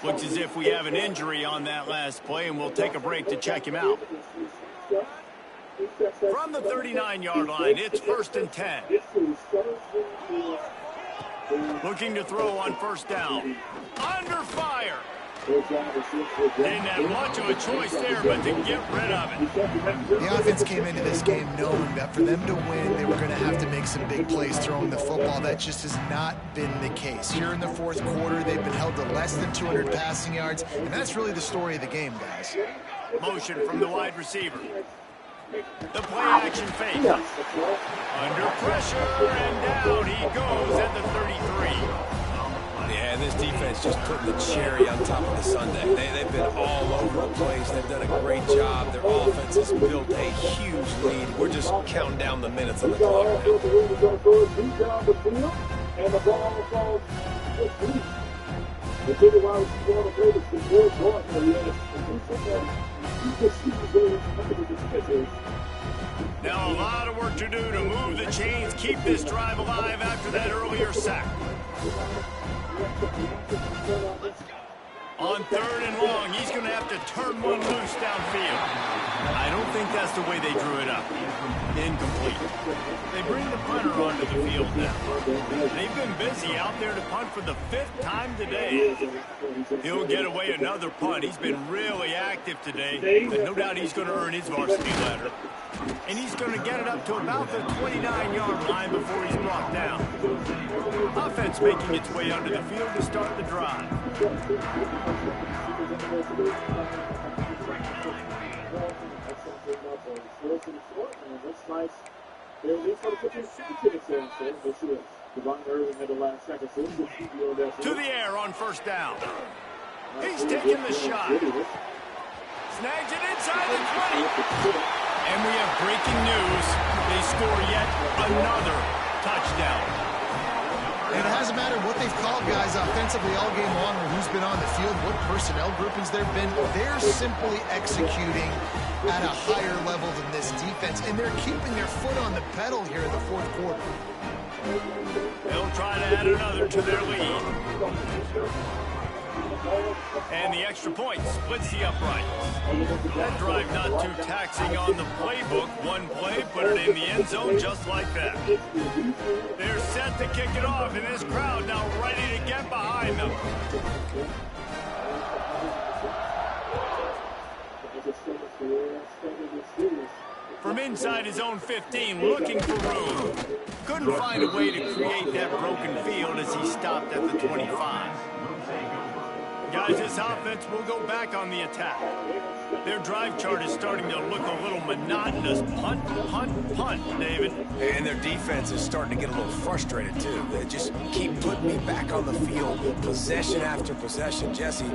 Looks as if we have an injury on that last play, and we'll take a break to check him out. From the 39-yard line, it's 1st and 10. Looking to throw on first down. Under fire. Didn't have much of a choice there, but to get rid of it. The offense came into this game knowing that for them to win, they were going to have to make some big plays throwing the football. That just has not been the case. Here in the 4th quarter, they've been held to less than 200 passing yards, and that's really the story of the game, guys. Motion from the wide receiver. The play action fake. Under pressure, and down he goes at the 33. Yeah, and this defense just putting the cherry on top of the sundae. They've been all over the place. They've done a great job. Their offense has built a huge lead. We're just counting down the minutes on the clock now. And the ball goes the wide receiver on the play. The Now a lot of work to do to move the chains, keep this drive alive after that earlier sack. On 3rd and long, he's going to have to turn one loose downfield. I don't think that's the way they drew it up. Incomplete. They bring the punter onto the field now. They've been busy out there to punt for the 5th time today. He'll get away another punt. He's been really active today. But no doubt he's going to earn his varsity letter. And he's going to get it up to about the 29-yard line before he's brought down. Offense making its way onto the field to start the drive. To the air on 1st down. He's taking the shot. Snags it inside the 20. And we have breaking news. They score yet another touchdown. And it hasn't mattered what they've called guys offensively all game long or who's been on the field, what personnel groupings there have been. They're simply executing at a higher level than this defense, and they're keeping their foot on the pedal here in the 4th quarter. They'll try to add another to their lead. And the extra point splits the uprights. That drive not too taxing on the playbook. One play, put it in the end zone just like that. They're set to kick it off, and this crowd now ready to get behind them. From inside his own 15, looking for room. Couldn't find a way to create that broken field as he stopped at the 25. Guys, this offense will go back on the attack. Their drive chart is starting to look a little monotonous. Punt, punt, punt, David. And their defense is starting to get a little frustrated, too. They just keep putting me back on the field, possession after possession. Jesse,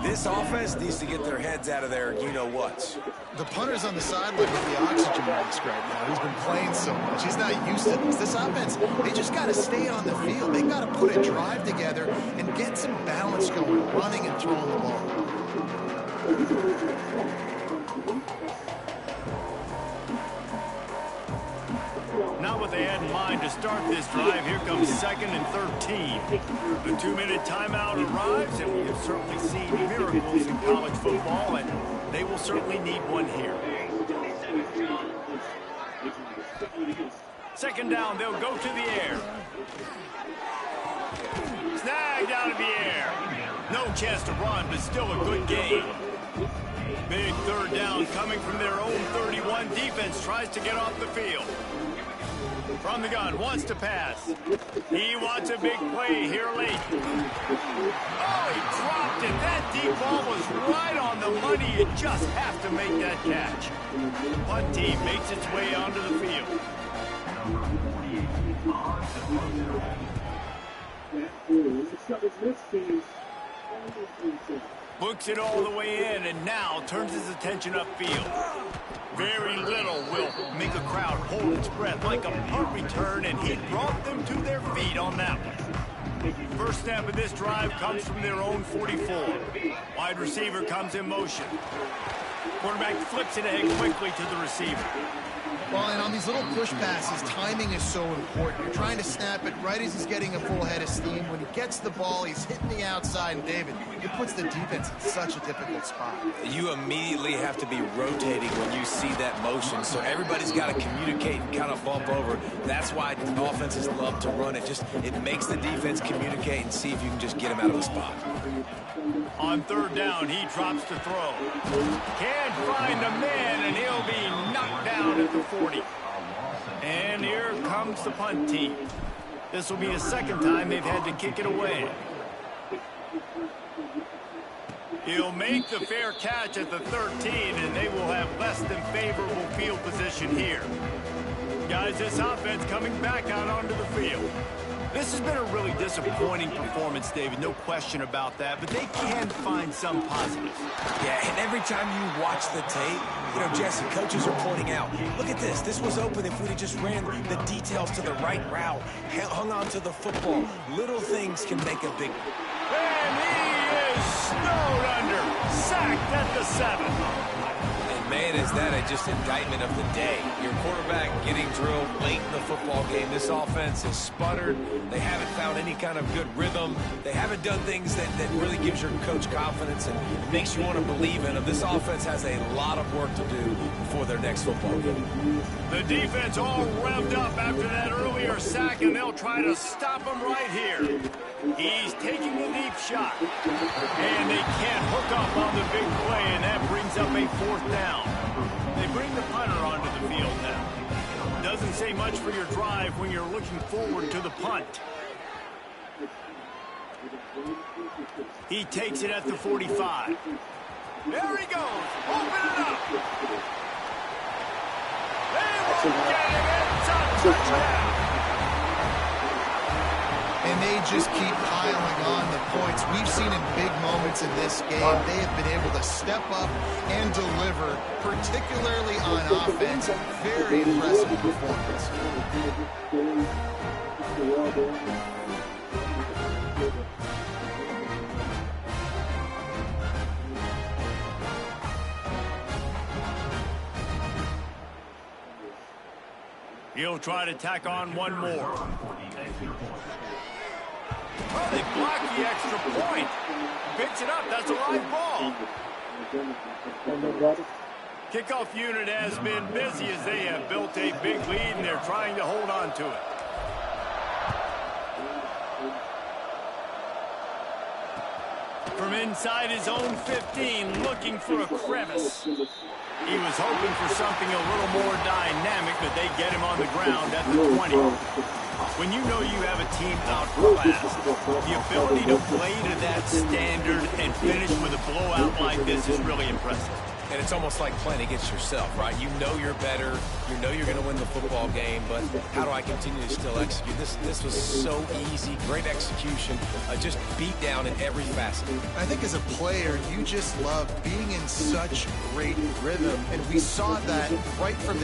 this offense needs to get their heads out of their you-know-whats. The punter's on the sideline with the oxygen mask right now. He's been playing so much. He's not used to this. This offense, they just got to stay on the field. They got to put a drive together and get some balance going, running and throwing the ball. Not what they had in mind to start this drive. Here comes 2nd and 13. The 2-minute timeout arrives, and we have certainly seen miracles in college football, and they will certainly need one here. 2nd down, they'll go to the air. Snagged out of the air. No chance to run, but still a good game. Big 3rd down coming from their own 31. Defense tries to get off the field. From the gun, wants to pass. He wants a big play here late. Oh, he dropped it. That deep ball was right on the money. You just have to make that catch. Punt team makes its way onto the field. Books it all the way in and now turns his attention upfield. Very little will make a crowd hold its breath like a punt return, and he brought them to their feet on that one. First snap of this drive comes from their own 44. Wide receiver comes in motion. Quarterback flips it ahead quickly to the receiver. Well, and on these little push passes, timing is so important. You're trying to snap it right as he's getting a full head of steam. When he gets the ball, he's hitting the outside, and David, it puts the defense in such a difficult spot. You immediately have to be rotating when you see that motion, so everybody's got to communicate and kind of bump over. That's why offenses love to run it. It makes the defense communicate and see if you can just get him out of the spot. On 3rd down, he drops to throw. Can't find a man, and he'll be knocked down at the 40. And here comes the punt team. This will be the 2nd time they've had to kick it away. He'll make the fair catch at the 13, and they will have less than favorable field position here. Guys, this offense coming back out onto the field. This has been a really disappointing performance, David, no question about that, but they can find some positives. Yeah, and every time you watch the tape, Jesse, coaches are pointing out, look at this. This was open if we'd have just ran the details to the right route, hung on to the football. Little things can make a big And he is snowed under. Sacked at the 7. And man, is that just indictment of the day. Your quarterback getting drilled late in the football game. This offense has sputtered. They haven't found any kind of good rhythm. They haven't done things that really gives your coach confidence and makes you want to believe in them. This offense has a lot of work to do before their next football game. The defense all revved up after that earlier sack, and they'll try to stop him right here. He's taking a deep shot. And they can't hook up on the big play, and that brings up a 4th down. They bring the punter onto the field now. Doesn't say much for your drive when you're looking forward to the punt. He takes it at the 45. There he goes. Open it up. They will get him. It's a touchdown. And they just keep piling on the points. We've seen in big moments in this game, they have been able to step up and deliver, particularly on offense. Very impressive performance. He'll try to tack on one more. Oh, they block the extra point. Picks it up. That's a live ball. Kickoff unit has been busy as they have built a big lead, and they're trying to hold on to it. From inside his own 15, looking for a crevice. He was hoping for something a little more dynamic, but they get him on the ground at the 20. When you know you have a team outclassed, the ability to play to that standard and finish with a blowout like this is really impressive. And it's almost like playing against yourself, right? You know you're better. You know you're going to win the football game, but how do I continue to still execute? This was so easy. Great execution. Just beat down in every facet. I think as a player, you just love being in such great rhythm, and we saw that right from the